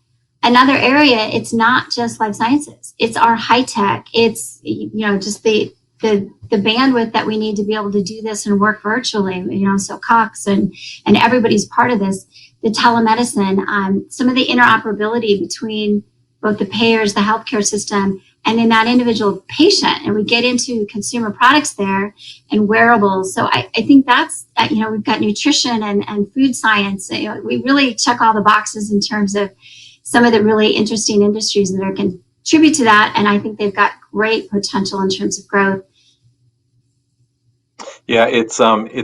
[SPEAKER 12] another area, it's not just life sciences, it's our high tech, it's just the bandwidth that we need to be able to do this and work virtually, so Cox and everybody's part of this, the telemedicine, some of the interoperability between both the payers, the healthcare system, and then that individual patient. And we get into consumer products there and wearables. So I think that's, we've got nutrition and food science. We really check all the boxes in terms of some of the really interesting industries that are contribute to that. And I think they've got great potential in terms of growth.
[SPEAKER 3] Yeah, it's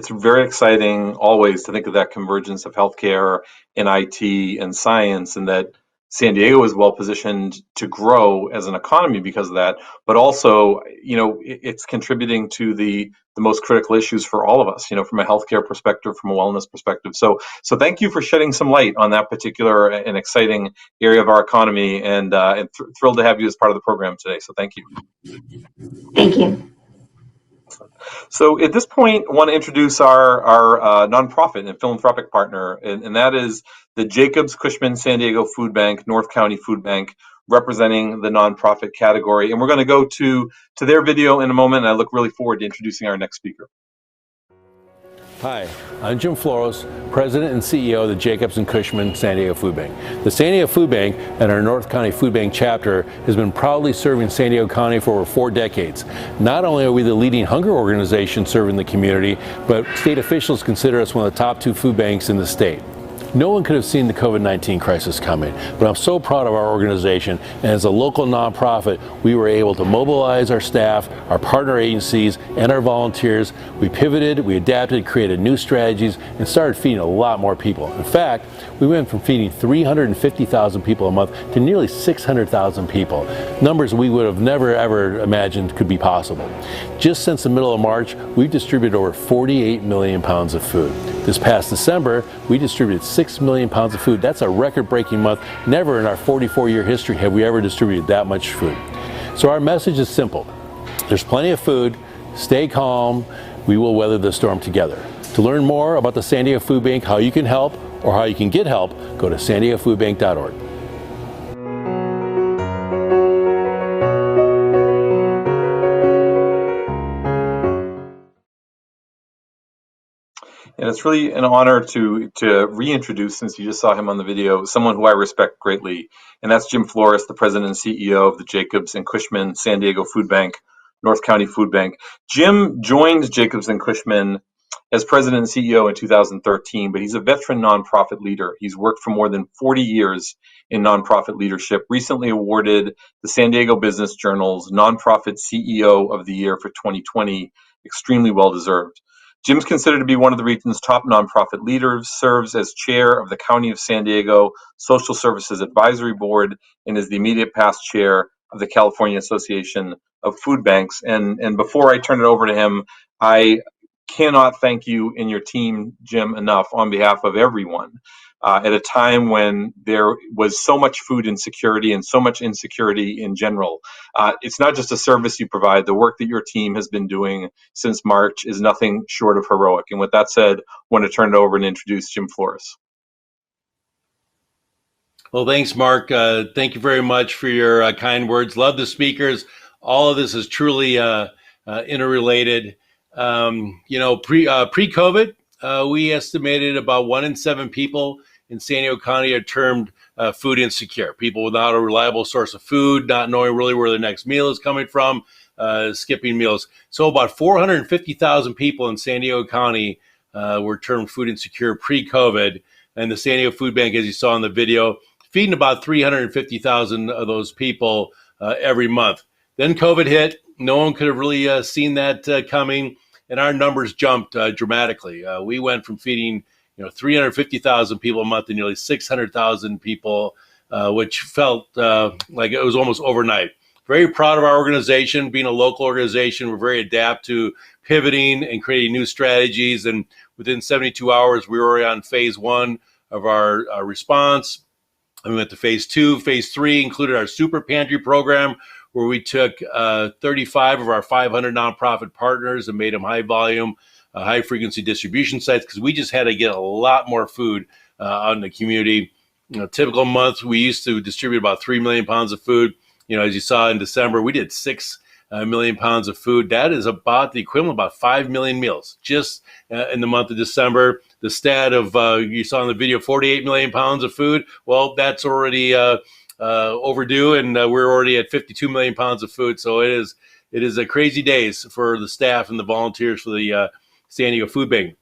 [SPEAKER 3] very exciting always to think of that convergence of healthcare and IT and science, and that San Diego is well positioned to grow as an economy because of that. But also, it's contributing to the most critical issues for all of us, from a healthcare perspective, from a wellness perspective. So thank you for shedding some light on that particular and exciting area of our economy, and thrilled to have you as part of the program today. So thank you.
[SPEAKER 12] Thank you.
[SPEAKER 3] So at this point, I want to introduce our nonprofit and philanthropic partner, and that is the Jacobs Cushman San Diego Food Bank, North County Food Bank, representing the nonprofit category. And we're going to go to their video in a moment, and I look really forward to introducing our next speaker.
[SPEAKER 13] Hi, I'm Jim Floros, President and CEO of the Jacobs and Cushman San Diego Food Bank. The San Diego Food Bank and our North County Food Bank chapter has been proudly serving San Diego County for over 4 decades. Not only are we the leading hunger organization serving the community, but state officials consider us one of the top 2 food banks in the state. No one could have seen the COVID-19 crisis coming, but I'm so proud of our organization, and as a local nonprofit, we were able to mobilize our staff, our partner agencies, and our volunteers. We pivoted, we adapted, created new strategies, and started feeding a lot more people. In fact, we went from feeding 350,000 people a month to nearly 600,000 people, numbers we would have never ever imagined could be possible. Just since the middle of March, we've distributed over 48 million pounds of food. This past December, we distributed 6 million pounds of food. That's a record-breaking month. Never in our 44-year history have we ever distributed that much food. So our message is simple. There's plenty of food. Stay calm. We will weather the storm together. To learn more about the San Diego Food Bank, how you can help, or how you can get help, go to SanDiegoFoodBank.org.
[SPEAKER 3] And it's really an honor to reintroduce, since you just saw him on the video, someone who I respect greatly, and that's Jim Floros, the president and CEO of the Jacobs and Cushman San Diego Food Bank, North County Food Bank. Jim joined Jacobs and Cushman as president and CEO in 2013, but he's a veteran nonprofit leader. He's worked for more than 40 years in nonprofit leadership, recently awarded the San Diego Business Journal's Nonprofit CEO of the Year for 2020, extremely well deserved. Jim's considered to be one of the region's top nonprofit leaders, serves as chair of the County of San Diego Social Services Advisory Board, and is the immediate past chair of the California Association of Food Banks. And before I turn it over to him, I cannot thank you and your team, Jim, enough on behalf of everyone. At a time when there was so much food insecurity and so much insecurity in general. It's not just a service you provide. The work that your team has been doing since March is nothing short of heroic. And with that said, I want to turn it over and introduce Jim Flores.
[SPEAKER 13] Well, thanks, Mark. Thank you very much for your kind words. Love the speakers. All of this is truly interrelated. Pre-COVID, we estimated about 1 in 7 people in San Diego County are termed food insecure. People without a reliable source of food, not knowing really where their next meal is coming from, skipping meals. So about 450,000 people in San Diego County were termed food insecure pre-COVID. And the San Diego Food Bank, as you saw in the video, feeding about 350,000 of those people every month. Then COVID hit. No one could have really seen that coming. And our numbers jumped dramatically. We went from feeding 350,000 people a month to nearly 600,000 people, which felt like it was almost overnight. Very proud of our organization, being a local organization. We're very adept to pivoting and creating new strategies. And within 72 hours, we were already on phase 1 of our response. And we went to phase 2. Phase 3 included our super pantry program, where we took 35 of our 500 nonprofit partners and made them high volume, high frequency distribution sites, because we just had to get a lot more food out in the community. Typical month, we used to distribute about 3 million pounds of food. As you saw in December, we did 6 million pounds of food. That is about the equivalent of about 5 million meals just in the month of December. The stat of, you saw in the video, 48 million pounds of food. Well, that's already overdue, and we're already at 52 million pounds of food. So it is a crazy days for the staff and the volunteers for the San Diego Food Bank.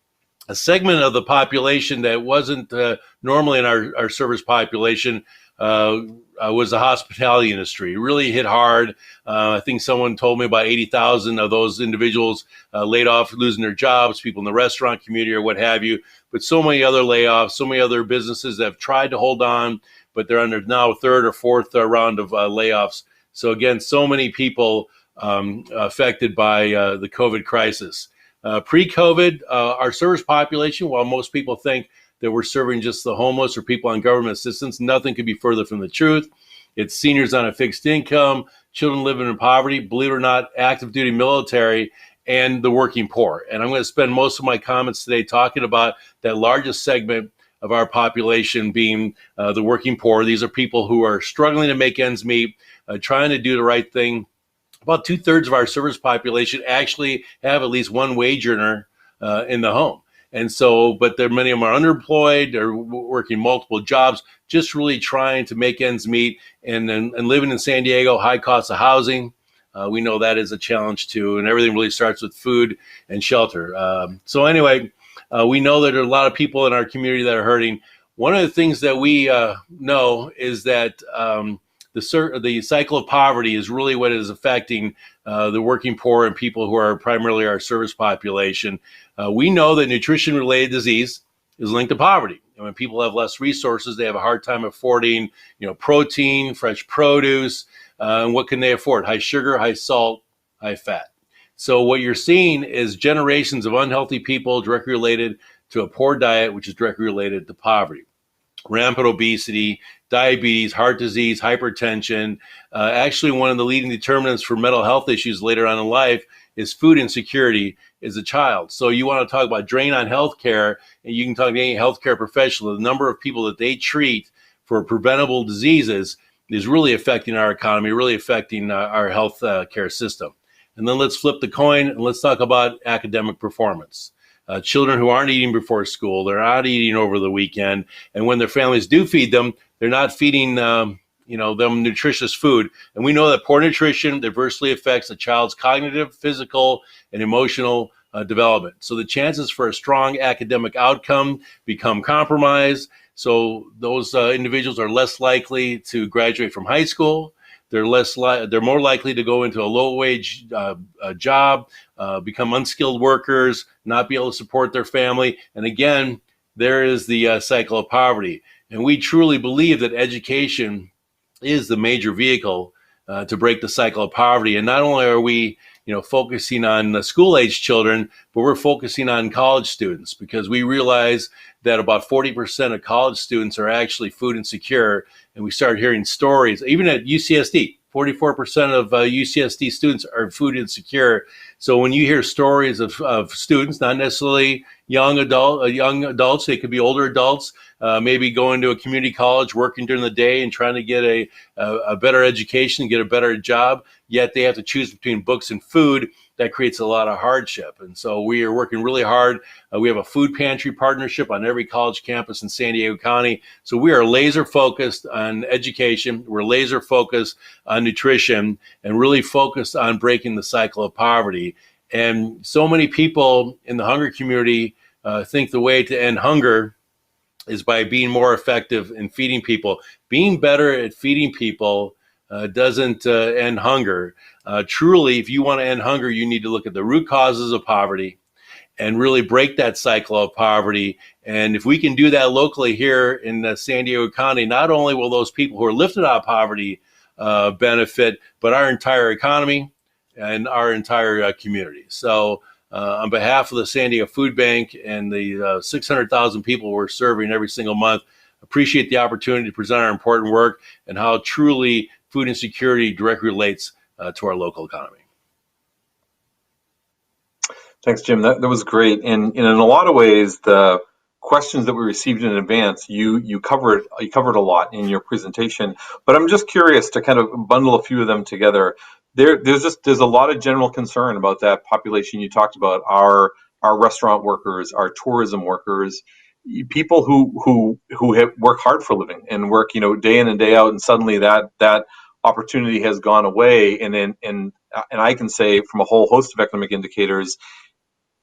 [SPEAKER 13] A segment of the population that wasn't normally in our service population was the hospitality industry. It really hit hard. I think someone told me about 80,000 of those individuals laid off, losing their jobs, people in the restaurant community or what have you. But so many other layoffs, so many other businesses that have tried to hold on, but they're under now 3rd or 4th round of layoffs. So again, so many people affected by the COVID crisis. Pre-COVID, our service population, while most people think that we're serving just the homeless or people on government assistance, nothing could be further from the truth. It's seniors on a fixed income, children living in poverty, believe it or not, active duty military, and the working poor. And I'm going to spend most of my comments today talking about that largest segment of our population being the working poor. These are people who are struggling to make ends meet, trying to do the right thing. About 2/3 of our service population actually have at least one wage earner in the home. And so, but many of them are underemployed or working multiple jobs, just really trying to make ends meet. And living in San Diego, high cost of housing, we know that is a challenge too. And everything really starts with food and shelter. So anyway, we know that there are a lot of people in our community that are hurting. One of the things that we know is that the cycle of poverty is really what is affecting the working poor and people who are primarily our service population. We know that nutrition-related disease is linked to poverty. And when people have less resources, they have a hard time affording, protein, fresh produce. And what can they afford? High sugar, high salt, high fat. So what you're seeing is generations of unhealthy people directly related to a poor diet, which is directly related to poverty. Rampant obesity, diabetes, heart disease, hypertension. Actually, one of the leading determinants for mental health issues later on in life is food insecurity as a child. So you want to talk about drain on healthcare, and you can talk to any healthcare professional. The number of people that they treat for preventable diseases is really affecting our economy, really affecting our health care system. And then let's flip the coin and let's talk about academic performance. Children who aren't eating before school, they're not eating over the weekend, and when their families do feed them, they're not feeding them nutritious food. And we know that poor nutrition adversely affects a child's cognitive, physical, and emotional development. So the chances for a strong academic outcome become compromised. So those individuals are less likely to graduate from high school. they're they're more likely to go into a low wage job, become unskilled workers, not be able to support their family. And again, there is the cycle of poverty. And we truly believe that education is the major vehicle to break the cycle of poverty. And not only are we, focusing on the school-age children, but we're focusing on college students, because we realize that about 40% of college students are actually food insecure. And we start hearing stories, even at UCSD, 44% of UCSD students are food insecure. So when you hear stories of students, not necessarily young adults, they could be older adults, maybe going to a community college, working during the day and trying to get a better education, get a better job, yet they have to choose between books and food. That creates a lot of hardship. And so we are working really hard. We have a food pantry partnership on every college campus in San Diego County. So we are laser focused on education. We're laser focused on nutrition and really focused on breaking the cycle of poverty. And so many people in the hunger community think the way to end hunger is by being more effective in feeding people. Being better at feeding people doesn't end hunger. Truly, if you want to end hunger, you need to look at the root causes of poverty and really break that cycle of poverty. And if we can do that locally here in San Diego County, not only will those people who are lifted out of poverty benefit, but our entire economy and our entire community. So on behalf of the San Diego Food Bank and the 600,000 people we're serving every single month, appreciate the opportunity to present our important work and how truly food insecurity directly relates to our local economy.
[SPEAKER 3] Thanks, Jim. That was great. And in a lot of ways, the questions that we received in advance, you covered a lot in your presentation. But I'm just curious to kind of bundle a few of them together. There's a lot of general concern about that population you talked about, our restaurant workers, our tourism workers, people who work hard for a living and work day in and day out, and suddenly that opportunity has gone away. And I can say from a whole host of economic indicators,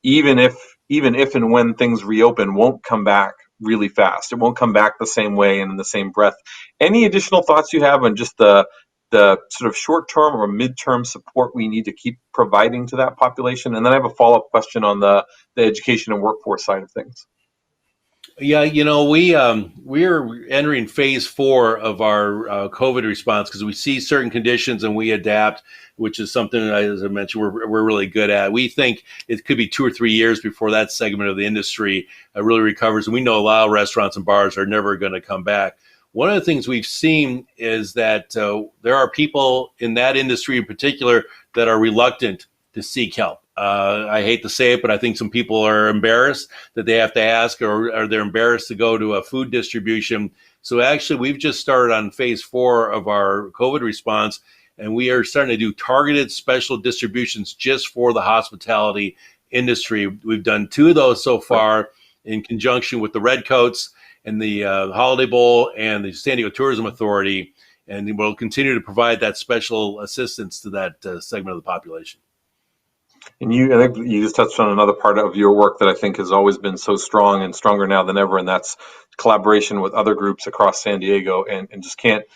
[SPEAKER 3] even if and when things reopen, won't come back really fast. It won't come back the same way and in the same breath. Any additional thoughts you have on just the sort of short-term or mid-term support we need to keep providing to that population? And then I have a follow-up question on the education and workforce side of things.
[SPEAKER 13] Yeah, we are entering phase 4 of our COVID response, because we see certain conditions and we adapt, which is something, as I mentioned, we're really good at. We think it could be 2 or 3 years before that segment of the industry really recovers. And we know a lot of restaurants and bars are never going to come back. One of the things we've seen is that there are people in that industry in particular that are reluctant to seek help. I hate to say it, but I think some people are embarrassed that they have to ask, or they're embarrassed to go to a food distribution. So actually, we've just started on phase 4 of our COVID response, and we are starting to do targeted special distributions just for the hospitality industry. We've done 2 of those so far in conjunction with the Redcoats and the Holiday Bowl and the San Diego Tourism Authority, and we'll continue to provide that special assistance to that segment of the population.
[SPEAKER 3] And I think you just touched on another part of your work that I think has always been so strong and stronger now than ever, and that's collaboration with other groups across San Diego. And just can't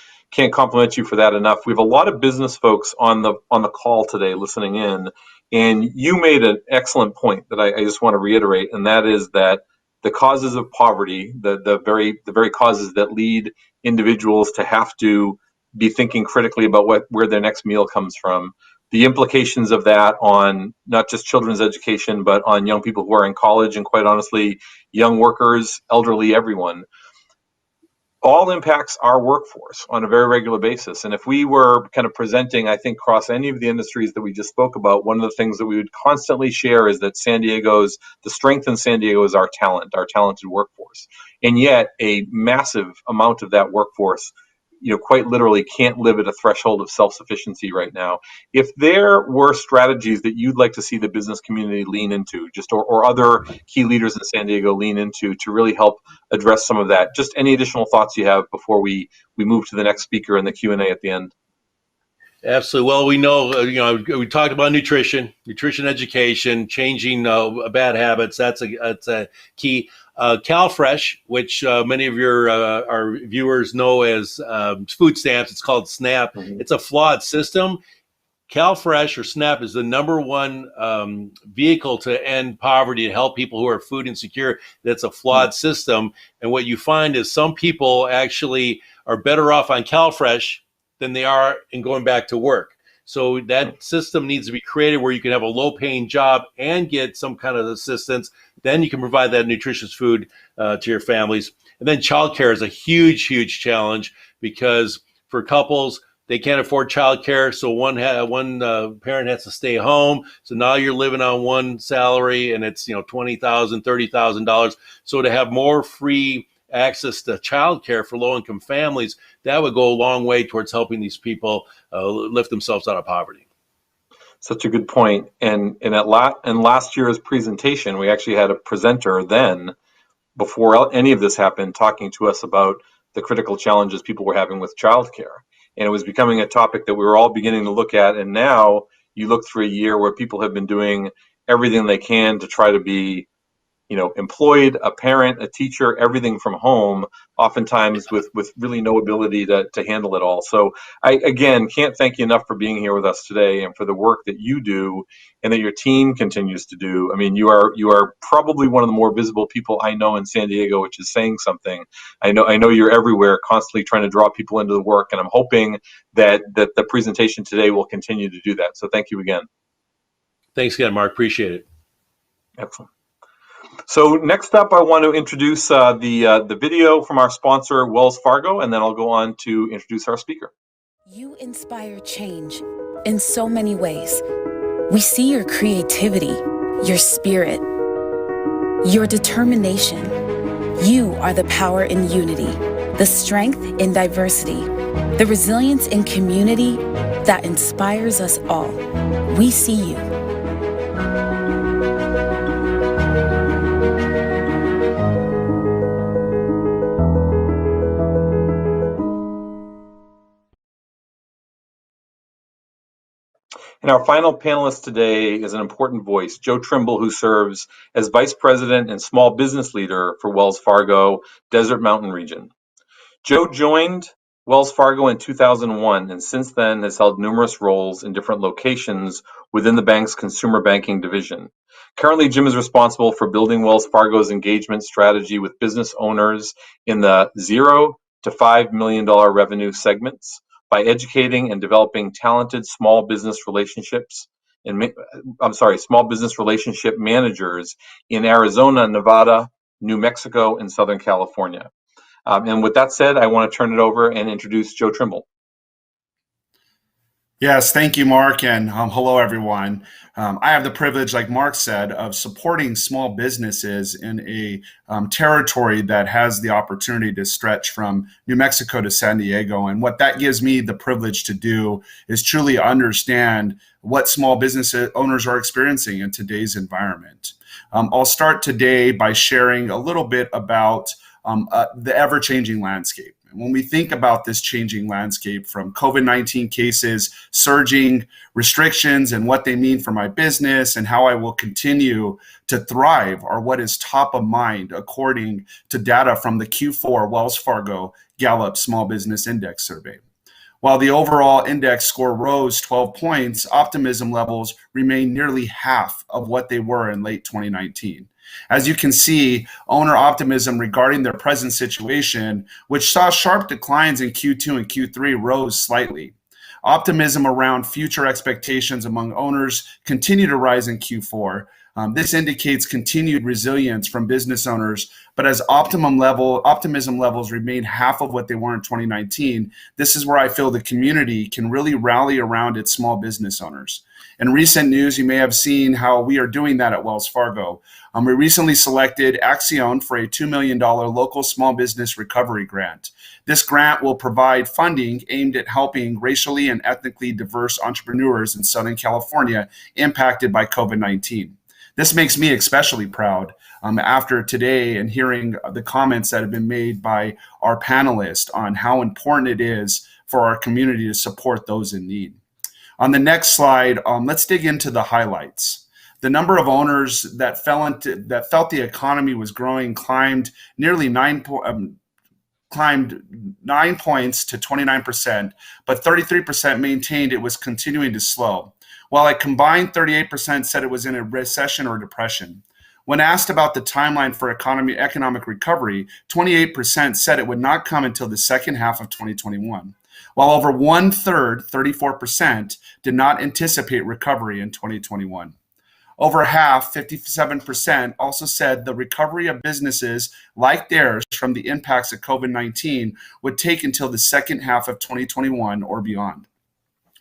[SPEAKER 3] compliment you for that enough. We have a lot of business folks on the call today listening in, and you made an excellent point that I just want to reiterate, and that is that the causes of poverty, the very causes that lead individuals to have to be thinking critically about where their next meal comes from, the implications of that on not just children's education, but on young people who are in college, and quite honestly, young workers, elderly, everyone, all impacts our workforce on a very regular basis. And if we were kind of presenting, I think, across any of the industries that we just spoke about, one of the things that we would constantly share is that the strength in San Diego is our talented workforce. And yet a massive amount of that workforce quite literally can't live at a threshold of self-sufficiency right now. If there were strategies that you'd like to see the business community lean into, or other key leaders in San Diego lean into to really help address some of that, just any additional thoughts you have before we move to the next speaker in the Q&A at the end?
[SPEAKER 13] Absolutely. Well, we know, we talked about nutrition education, changing bad habits. That's a key. CalFresh, which many of our viewers know as food stamps, it's called SNAP.
[SPEAKER 3] Mhm.
[SPEAKER 13] It's a flawed system. CalFresh or SNAP is the number one vehicle to end poverty, to help people who are food insecure. That's a flawed system. And what you find is some people actually are better off on CalFresh than they are in going back to work. So that system needs to be created where you can have a low paying job and get some kind of assistance. Then you can provide that nutritious food to your families. And then childcare is a huge, huge challenge because for couples, they can't afford childcare, so one parent has to stay home. So now you're living on one salary, and it's $20,000, $30,000. So to have more free access to childcare for low-income families, that would go a long way towards helping these people lift themselves out of poverty.
[SPEAKER 3] Such a good point. And in last year's presentation, we actually had a presenter then, before any of this happened, talking to us about the critical challenges people were having with childcare. And it was becoming a topic that we were all beginning to look at. And now you look through a year where people have been doing everything they can to try to be, employed, a parent, a teacher, everything from home, oftentimes with really no ability to handle it all. So I, again, can't thank you enough for being here with us today and for the work that you do and that your team continues to do. I mean, you are probably one of the more visible people I know in San Diego, which is saying something. I know you're everywhere, constantly trying to draw people into the work, and I'm hoping that the presentation today will continue to do that. So thank you again.
[SPEAKER 13] Thanks again, Mark. Appreciate it.
[SPEAKER 3] Excellent. So next up, I want to introduce the video from our sponsor, Wells Fargo, and then I'll go on to introduce our speaker.
[SPEAKER 14] You inspire change in so many ways. We see your creativity, your spirit, your determination. You are the power in unity, the strength in diversity, the resilience in community that inspires us all. We see you.
[SPEAKER 3] And our final panelist today is an important voice, Joe Trimble, who serves as Vice President and Small Business Leader for Wells Fargo Desert Mountain Region. Joe joined Wells Fargo in 2001 and since then has held numerous roles in different locations within the bank's consumer banking division. Currently, Jim is responsible for building Wells Fargo's engagement strategy with business owners in the $0 to $5 million revenue segments, by educating and developing talented small business relationship managers in Arizona, Nevada, New Mexico, and Southern California. And with that said, I want to turn it over and introduce Joe Trimble.
[SPEAKER 15] Yes, thank you, Mark, and hello, everyone. I have the privilege, like Mark said, of supporting small businesses in a territory that has the opportunity to stretch from New Mexico to San Diego. And what that gives me the privilege to do is truly understand what small business owners are experiencing in today's environment. I'll start today by sharing a little bit about the ever-changing landscape. When we think about this changing landscape from COVID-19 cases, surging restrictions, and what they mean for my business and how I will continue to thrive are what is top of mind according to data from the Q4 Wells Fargo Gallup Small Business Index Survey. While the overall index score rose 12 points, optimism levels remain nearly half of what they were in late 2019. As you can see, owner optimism regarding their present situation, which saw sharp declines in Q2 and Q3, rose slightly. Optimism around future expectations among owners continue to rise in Q4. This indicates continued resilience from business owners, but as optimism levels remain half of what they were in 2019, this is where I feel the community can really rally around its small business owners. In recent news, you may have seen how we are doing that at Wells Fargo. We recently selected Accion for a $2 million local small business recovery grant. This grant will provide funding aimed at helping racially and ethnically diverse entrepreneurs in Southern California impacted by COVID-19. This makes me especially proud after today and hearing the comments that have been made by our panelists on how important it is for our community to support those in need. On the next slide, let's dig into the highlights. The number of owners that felt the economy was growing climbed 9 points to 29%, but 33% maintained it was continuing to slow, while a combined 38% said it was in a recession or depression. When asked about the timeline for economic recovery, 28% said it would not come until the second half of 2021, while over 1/3, 34%, did not anticipate recovery in 2021. Over half, 57%, also said the recovery of businesses like theirs from the impacts of COVID-19 would take until the second half of 2021 or beyond.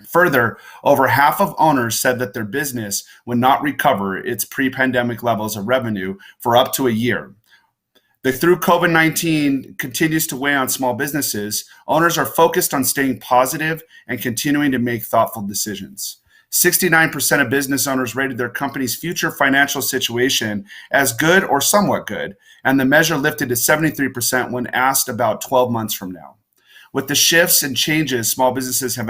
[SPEAKER 15] Further, over half of owners said that their business would not recover its pre-pandemic levels of revenue for up to a year. Through COVID-19 continues to weigh on small businesses, owners are focused on staying positive and continuing to make thoughtful decisions. 69% of business owners rated their company's future financial situation as good or somewhat good, and the measure lifted to 73% when asked about 12 months from now. With the shifts and changes small businesses have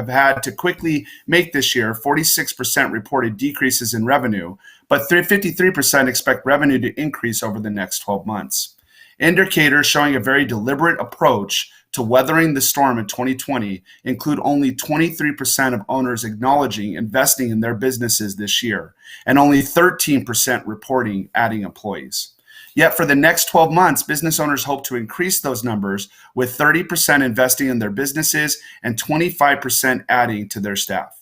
[SPEAKER 15] had to quickly make this year, 46% reported decreases in revenue, but 53% expect revenue to increase over the next 12 months. Indicators showing a very deliberate approach to weathering the storm in 2020 include only 23% of owners acknowledging investing in their businesses this year, and only 13% reporting adding employees. Yet for the next 12 months, business owners hope to increase those numbers, with 30% investing in their businesses and 25% adding to their staff.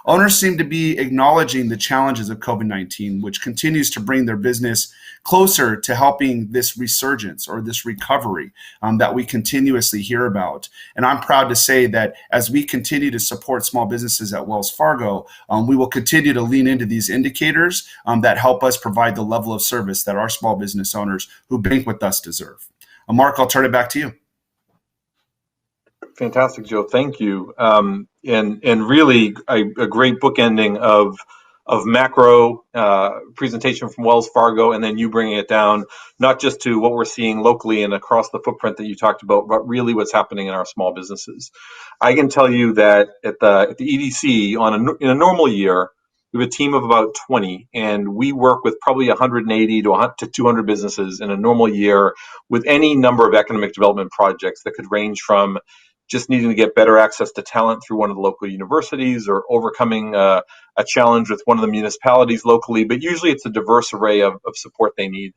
[SPEAKER 15] Owners seem to be acknowledging the challenges of COVID-19, which continues to bring their business closer to helping this resurgence or this recovery that we continuously hear about. And I'm proud to say that as we continue to support small businesses at Wells Fargo, we will continue to lean into these indicators that help us provide the level of service that our small business owners who bank with us deserve. Mark, I'll turn it back to you.
[SPEAKER 3] Fantastic, Joe. Thank you. And really a great bookending of macro presentation from Wells Fargo, and then you bringing it down, not just to what we're seeing locally and across the footprint that you talked about, but really what's happening in our small businesses. I can tell you that at the EDC in a normal year, we have a team of about 20, and we work with probably 180 to 200 businesses in a normal year with any number of economic development projects that could range from just needing to get better access to talent through one of the local universities or overcoming a challenge with one of the municipalities locally, but usually it's a diverse array of support they need.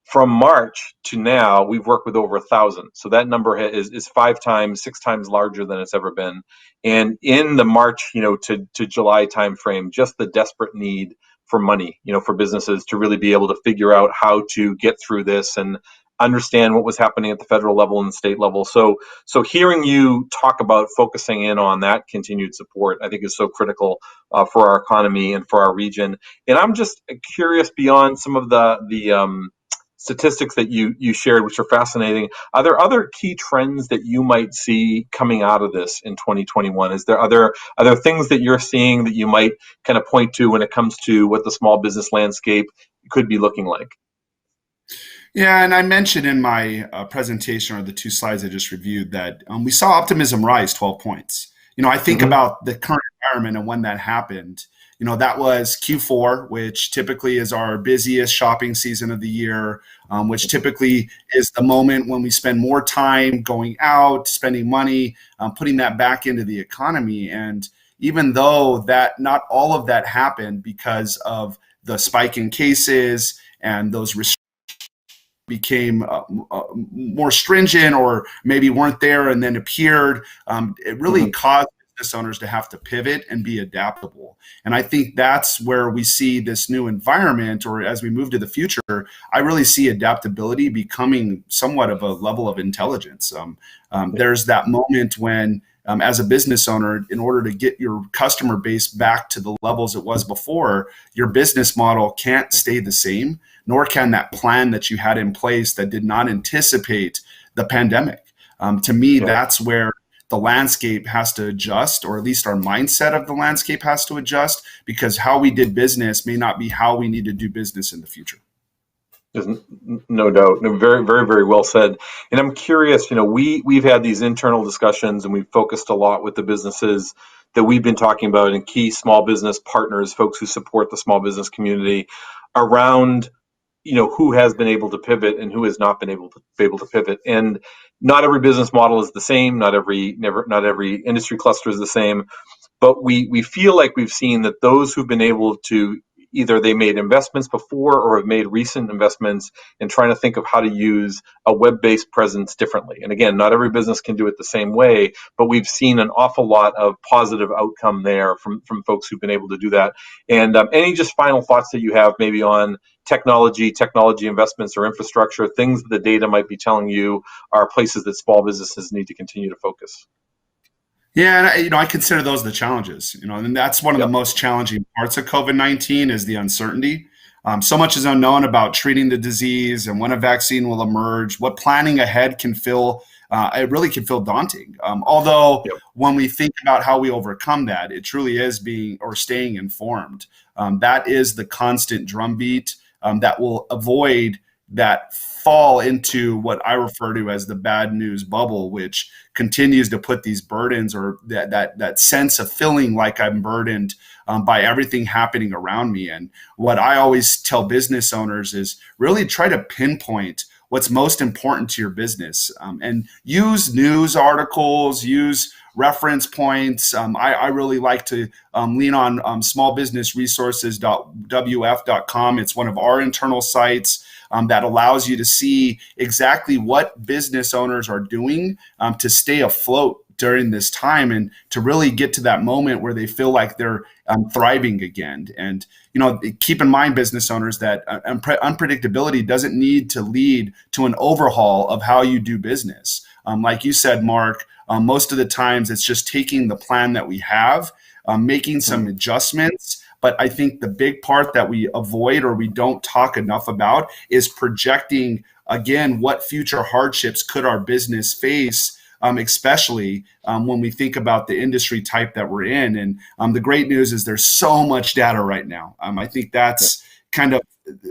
[SPEAKER 3] From March to now, we've worked with over 1,000. So that number is 6 times larger than it's ever been. And in the March, to July timeframe, just the desperate need for money, for businesses to really be able to figure out how to get through this and understand what was happening at the federal level and state level. So hearing you talk about focusing in on that continued support, I think is so critical for our economy and for our region. And I'm just curious, beyond some of the statistics that you shared, which are fascinating, are there other key trends that you might see coming out of this in 2021? Are there things that you're seeing that you might kind of point to when it comes to what the small business landscape could be looking like?
[SPEAKER 15] Yeah, and I mentioned in my presentation, or the 2 slides I just reviewed, that we saw optimism rise 12 points. I think about the current environment and when that happened. That was Q4, which typically is our busiest shopping season of the year, which typically is the moment when we spend more time going out, spending money, putting that back into the economy. And even though that not all of that happened because of the spike in cases and those restrictions became more stringent, or maybe weren't there and then appeared, it really caused business owners to have to pivot and be adaptable. And I think that's where we see this new environment, or as we move to the future, I really see adaptability becoming somewhat of a level of intelligence. There's that moment when, as a business owner, in order to get your customer base back to the levels it was before, your business model can't stay the same, nor can that plan that you had in place that did not anticipate the pandemic. To me, that's where the landscape has to adjust, or at least our mindset of the landscape has to adjust, because how we did business may not be how we need to do business in the future.
[SPEAKER 3] There's no doubt. No, very, very, very well said. And I'm curious, we've had these internal discussions and we've focused a lot with the businesses that we've been talking about and key small business partners, folks who support the small business community around, who has been able to pivot and who has not been able to pivot. And not every business model is the same. Not every industry cluster is the same. But we feel like we've seen that those who've been able to, either they made investments before or have made recent investments in trying to think of how to use a web-based presence differently. And again, not every business can do it the same way, but we've seen an awful lot of positive outcome there from folks who've been able to do that. And any just final thoughts that you have maybe on technology investments or infrastructure, things that the data might be telling you are places that small businesses need to continue to focus?
[SPEAKER 15] Yeah, and I consider those the challenges. And that's one of the most challenging parts of COVID-19 is the uncertainty. So much is unknown about treating the disease and when a vaccine will emerge. What planning ahead can feel, it really can feel daunting. Although when we think about how we overcome that, it truly is staying informed. That is the constant drumbeat that will avoid that fall into what I refer to as the bad news bubble, which continues to put these burdens or that sense of feeling like I'm burdened by everything happening around me. And what I always tell business owners is really try to pinpoint what's most important to your business, and use news articles, use reference points. I really like to lean on smallbusinessresources.wf.com. It's one of our internal sites that allows you to see exactly what business owners are doing to stay afloat during this time and to really get to that moment where they feel like they're thriving again. And, keep in mind, business owners, that unpredictability doesn't need to lead to an overhaul of how you do business. Like you said, Mark, most of the times it's just taking the plan that we have, making some adjustments. But I think the big part that we avoid or we don't talk enough about is projecting, again, what future hardships could our business face, especially when we think about the industry type that we're in. And the great news is there's so much data right now. I think that's kind of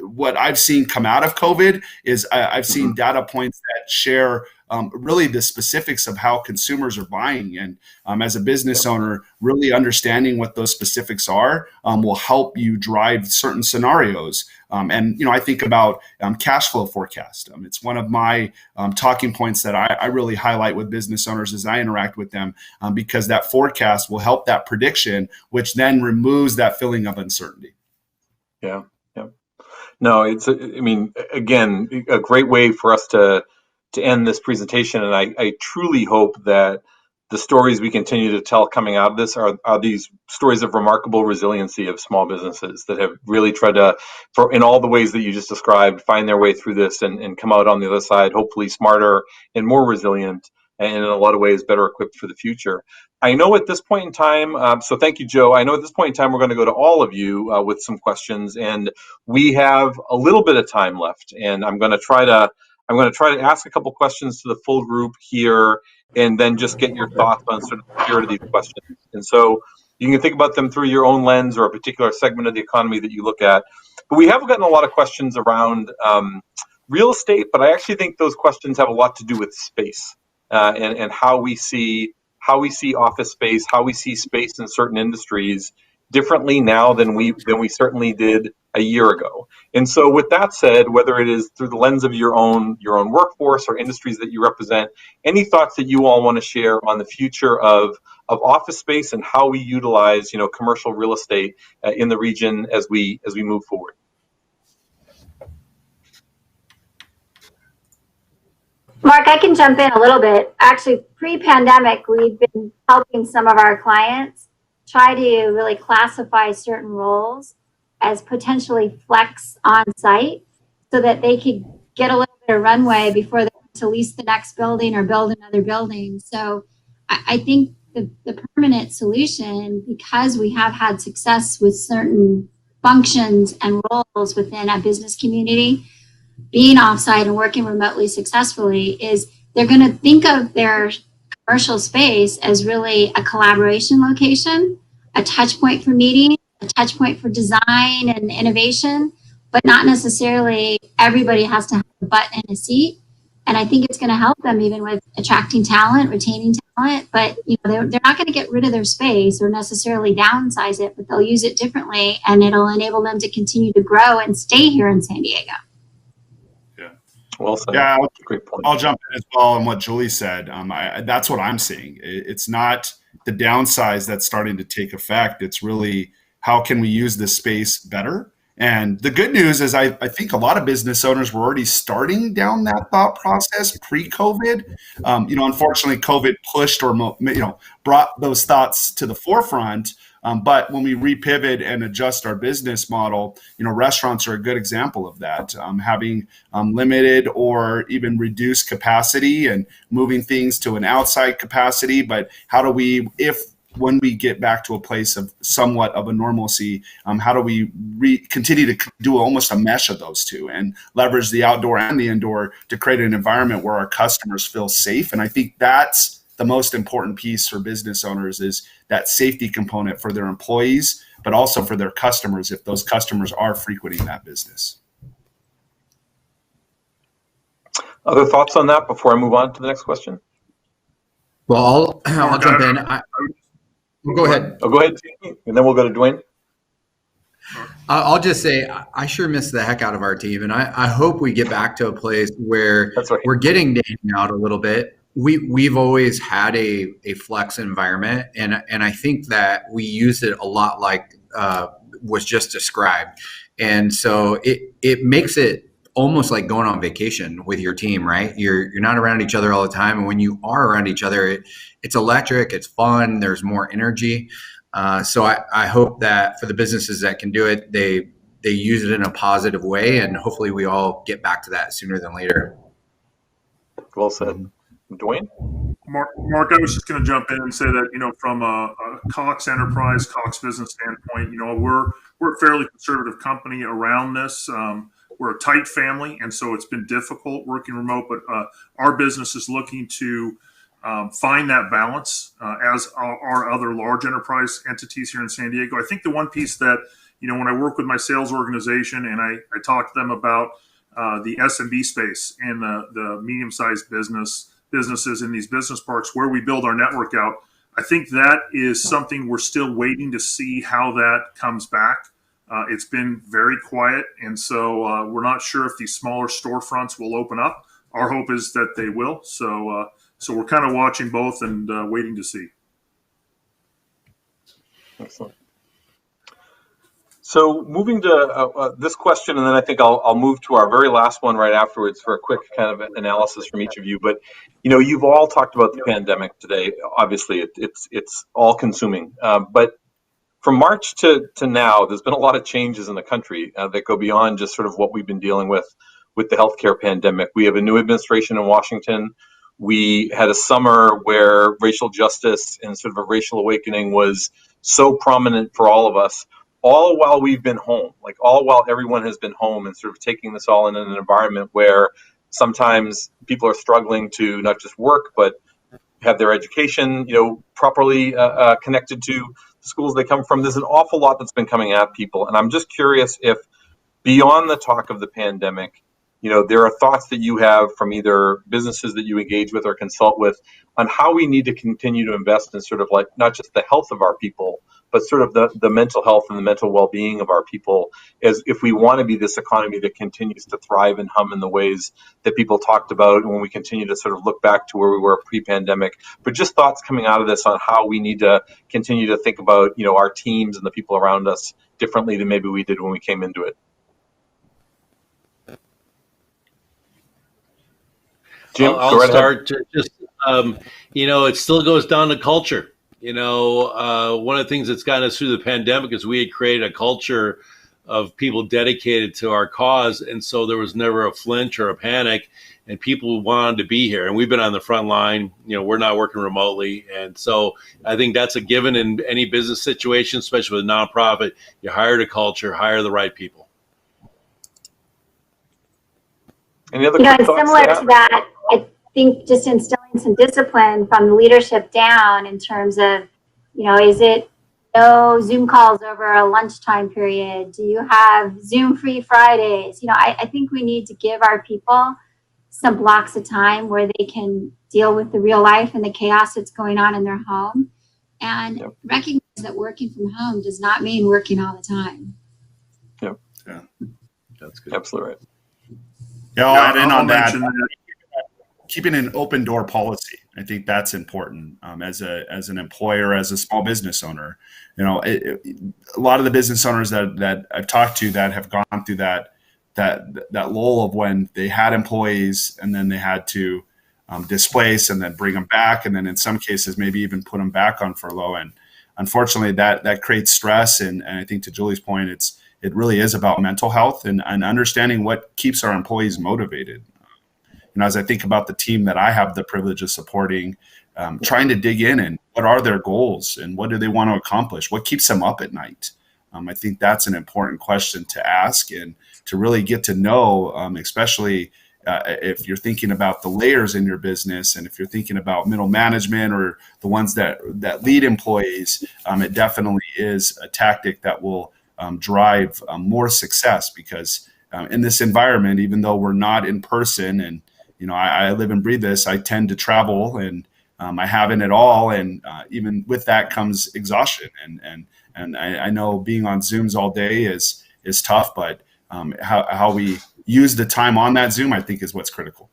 [SPEAKER 15] what I've seen come out of COVID is I've seen data points that share really the specifics of how consumers are buying. And as a business owner, really understanding what those specifics are will help you drive certain scenarios. And I think about cash flow forecast. It's one of my talking points that I really highlight with business owners as I interact with them, because that forecast will help that prediction, which then removes that feeling of uncertainty.
[SPEAKER 3] Yeah. No, again, a great way for us to end this presentation. And I truly hope that the stories we continue to tell coming out of this are these stories of remarkable resiliency of small businesses that have really tried to, in all the ways that you just described, find their way through this and come out on the other side, hopefully smarter and more resilient, and in a lot of ways better equipped for the future. I know at this point in time, so thank you, Joe. I know at this point in time, we're going to go to all of you with some questions, and we have a little bit of time left. And I'm going to try to ask a couple questions to the full group here, and then just get your thoughts on sort of the spirit of these questions. And so you can think about them through your own lens or a particular segment of the economy that you look at. But we have gotten a lot of questions around real estate, but I actually think those questions have a lot to do with space and how we see office space, how we see space in certain industries differently now than we certainly did a year ago. And so with that said, whether it is through the lens of your own workforce or industries that you represent, any thoughts that you all want to share on the future of office space and how we utilize commercial real estate in the region as we move forward?
[SPEAKER 12] Mark, I can jump in a little bit. Actually, pre-pandemic, we've been helping some of our clients try to really classify certain roles as potentially flex on site so that they could get a little bit of runway before they have to lease the next building or build another building. So I think the permanent solution, because we have had success with certain functions and roles within a business community, being offsite and working remotely successfully, is they're going to think of their commercial space as really a collaboration location, a touch point for meetings, a touch point for design and innovation, but not necessarily everybody has to have a butt in a seat. And I think it's going to help them even with attracting talent, retaining talent. But they're not going to get rid of their space or necessarily downsize it, but they'll use it differently, and it'll enable them to continue to grow and stay here in San Diego.
[SPEAKER 3] Well said.
[SPEAKER 15] Yeah,
[SPEAKER 3] Great point.
[SPEAKER 15] I'll jump in as well on what Julie said. That's what I'm seeing. It's not the downsize that's starting to take effect. It's really how can we use this space better? And the good news is I think a lot of business owners were already starting down that thought process pre-COVID. Unfortunately, COVID pushed or brought those thoughts to the forefront. But when we repivot and adjust our business model, restaurants are a good example of that. Having limited or even reduced capacity and moving things to an outside capacity. But how do we, when we get back to a place of somewhat of a normalcy, how do we continue to do almost a mesh of those two and leverage the outdoor and the indoor to create an environment where our customers feel safe? And I think that's the most important piece for business owners, is that safety component for their employees, but also for their customers if those customers are frequenting that business.
[SPEAKER 3] Other thoughts on that before I move on to the next question?
[SPEAKER 8] Well, I'll jump in. Go ahead.
[SPEAKER 3] Oh, go ahead, and then we'll go to Dwayne.
[SPEAKER 8] I'll just say I sure miss the heck out of our team, and I hope we get back to a place where we're getting to hang out a little bit. We've always had a flex environment, and I think that we use it a lot like was just described. And so it makes it almost like going on vacation with your team, right? You're not around each other all the time, and when you are around each other, it's electric, it's fun, there's more energy. So I hope that for the businesses that can do it, they use it in a positive way, and hopefully we all get back to that sooner than later.
[SPEAKER 3] Well said. Dwayne?
[SPEAKER 10] Mark, I was just going to jump in and say that, from a Cox Enterprise, Cox business standpoint, we're a fairly conservative company around this. We're a tight family, and so it's been difficult working remote, but our business is looking to find that balance as our other large enterprise entities here in San Diego. I think the one piece that, when I work with my sales organization and I talk to them about the SMB space and the medium-sized businesses in these business parks where we build our network out, I think that is something we're still waiting to see how that comes back. It's been very quiet, and so we're not sure if these smaller storefronts will open up. Our hope is that they will. So we're kind of watching both and waiting to see.
[SPEAKER 3] Excellent. So moving to this question, and then I think I'll move to our very last one right afterwards for a quick kind of analysis from each of you. But you've all talked about the pandemic today. Obviously, it's all consuming. But from March to now, there's been a lot of changes in the country that go beyond just sort of what we've been dealing with the healthcare pandemic. We have a new administration in Washington. We had a summer where racial justice and sort of a racial awakening was so prominent for all of us, all while we've been home, all while everyone has been home and sort of taking this all in an environment where sometimes people are struggling to not just work, but have their education, properly connected to the schools they come from. There's an awful lot that's been coming at people. And I'm just curious if beyond the talk of the pandemic, there are thoughts that you have from either businesses that you engage with or consult with on how we need to continue to invest in sort of not just the health of our people, but sort of the mental health and the mental well-being of our people, as if we want to be this economy that continues to thrive and hum in the ways that people talked about when we continue to sort of look back to where we were pre-pandemic. But just thoughts coming out of this on how we need to continue to think about, our teams and the people around us differently than maybe we did when we came into it. Jim,
[SPEAKER 16] I'll start. It still goes down to culture. One of the things that's gotten us through the pandemic is we had created a culture of people dedicated to our cause. And so there was never a flinch or a panic, and people wanted to be here. And we've been on the front line. We're not working remotely. And so I think that's a given in any business situation, especially with a nonprofit. You hire the culture, hire the right people.
[SPEAKER 3] Any other
[SPEAKER 12] it's similar to that. I think just instilling some discipline from the leadership down in terms of, is it no Zoom calls over a lunchtime period? Do you have Zoom free Fridays? I think we need to give our people some blocks of time where they can deal with the real life and the chaos that's going on in their home, and recognize that working from home does not mean working all the time.
[SPEAKER 3] Yep.
[SPEAKER 15] Yeah.
[SPEAKER 3] That's good. Absolutely right.
[SPEAKER 15] Yeah, I'll add in on that. Keeping an open door policy, I think that's important as an employer, as a small business owner. You know, a lot of the business owners that I've talked to that have gone through that lull of when they had employees and then they had to displace and then bring them back, and then in some cases maybe even put them back on furlough. And unfortunately, that creates stress. And I think to Julie's point, it really is about mental health and understanding what keeps our employees motivated. You know, as I think about the team that I have the privilege of supporting, trying to dig in and what are their goals and what do they want to accomplish? What keeps them up at night? I think that's an important question to ask and to really get to know, especially if you're thinking about the layers in your business and if you're thinking about middle management or the ones that lead employees, it definitely is a tactic that will drive more success because in this environment, even though we're not in person and you know, I live and breathe this. I tend to travel, and I haven't at all. And even with that comes exhaustion. And I know being on Zooms all day is tough, but how we use the time on that Zoom, I think, is what's critical.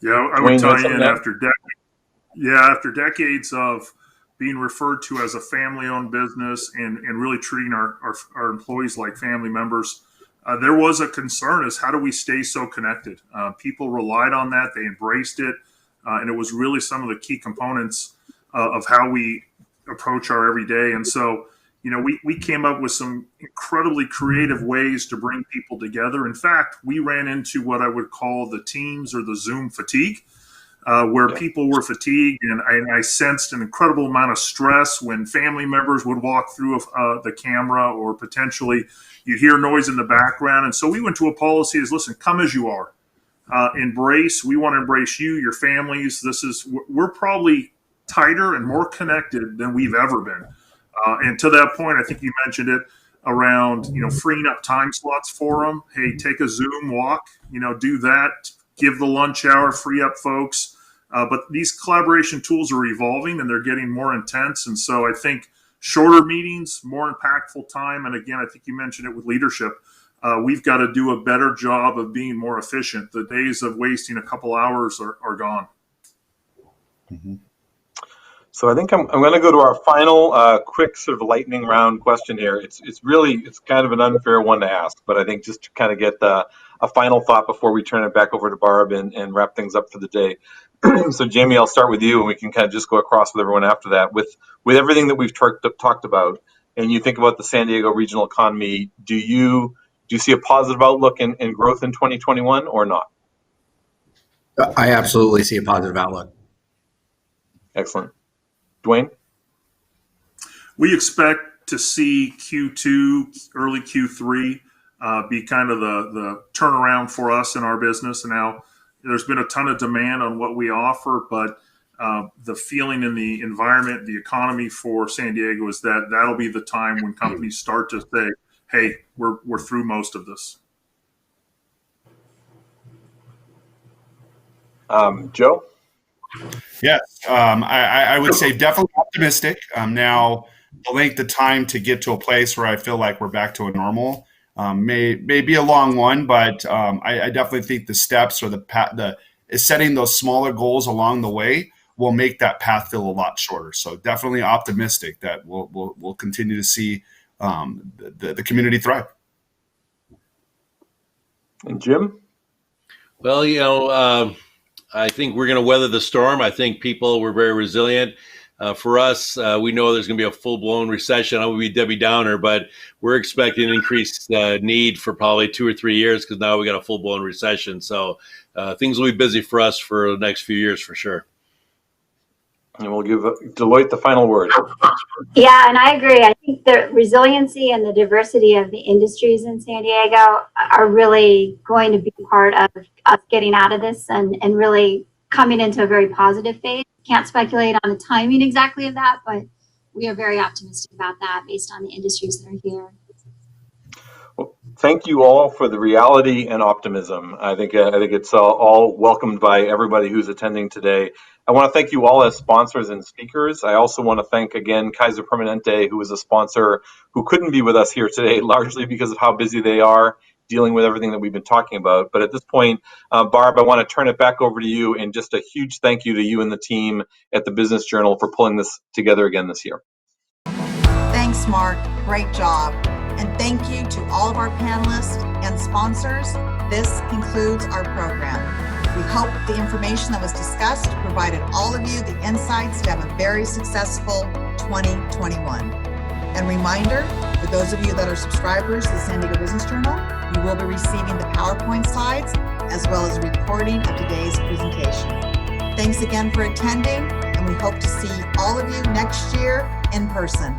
[SPEAKER 10] Yeah, I would tie in after decades of being referred to as a family-owned business and really treating our employees like family members. There was a concern as how do we stay so connected? People relied on that. They embraced it. And it was really some of the key components of how we approach our everyday. And so, you know, we came up with some incredibly creative ways to bring people together. In fact, we ran into what I would call the Teams or the Zoom fatigue, where people were fatigued. And I sensed an incredible amount of stress when family members would walk through the camera or potentially you hear noise in the background. And so we went to a policy as, listen, come as you are. We want to embrace you, your families. We're probably tighter and more connected than we've ever been. And to that point, I think you mentioned it around, you know, freeing up time slots for them. Hey, take a Zoom walk, you know, do that, give the lunch hour, free up folks. But these collaboration tools are evolving and they're getting more intense. And so I think shorter meetings, more impactful time. And again, I think you mentioned it with leadership. We've got to do a better job of being more efficient. The days of wasting a couple hours are gone.
[SPEAKER 3] Mm-hmm. So I think I'm going to go to our final quick sort of lightning round question here. It's kind of an unfair one to ask, but I think just to kind of get a final thought before we turn it back over to Barb and wrap things up for the day. So Jamie, I'll start with you and we can kind of just go across with everyone after that. With everything that we've talked about and you think about the San Diego regional economy, do you see a positive outlook and growth in 2021 or not?
[SPEAKER 8] I absolutely see a positive outlook.
[SPEAKER 3] Excellent. Dwayne?
[SPEAKER 10] We expect to see Q2, early Q3 be kind of the turnaround for us in our business. And now there's been a ton of demand on what we offer, but the feeling in the environment, the economy for San Diego is that that'll be the time when companies start to say, hey, we're through most of this.
[SPEAKER 3] Joe?
[SPEAKER 15] Yes, I would say definitely optimistic. Now, the length of time to get to a place where I feel like we're back to a normal may be a long one, but I definitely think the steps or setting those smaller goals along the way will make that path feel a lot shorter. So definitely optimistic that we'll continue to see the community thrive.
[SPEAKER 3] And Jim?
[SPEAKER 16] Well, you know, I think we're going to weather the storm. I think people were very resilient. For us, we know there's going to be a full-blown recession. I would be Debbie Downer, but we're expecting an increased need for probably 2 or 3 years because now we got a full-blown recession. So things will be busy for us for the next few years for sure.
[SPEAKER 3] And we'll give Deloitte the final word.
[SPEAKER 12] Yeah, and I agree. I think the resiliency and the diversity of the industries in San Diego are really going to be part of us getting out of this and really coming into a very positive phase. Can't speculate on the timing exactly of that, but we are very optimistic about that based on the industries that are here.
[SPEAKER 3] Well, Thank you all for the reality and optimism. I think it's all welcomed by everybody who's attending today. I want to thank you all as sponsors and speakers. I also want to thank again Kaiser Permanente, who is a sponsor who couldn't be with us here today, largely because of how busy they are dealing with everything that we've been talking about. But at this point, Barb, I want to turn it back over to you, and just a huge thank you to you and the team at the Business Journal for pulling this together again this year.
[SPEAKER 2] Thanks, Mark. Great job. And thank you to all of our panelists and sponsors. This concludes our program. We hope the information that was discussed provided all of you the insights to have a very successful 2021. And reminder, for those of you that are subscribers to the San Diego Business Journal, you will be receiving the PowerPoint slides as well as a recording of today's presentation. Thanks again for attending, and we hope to see all of you next year in person.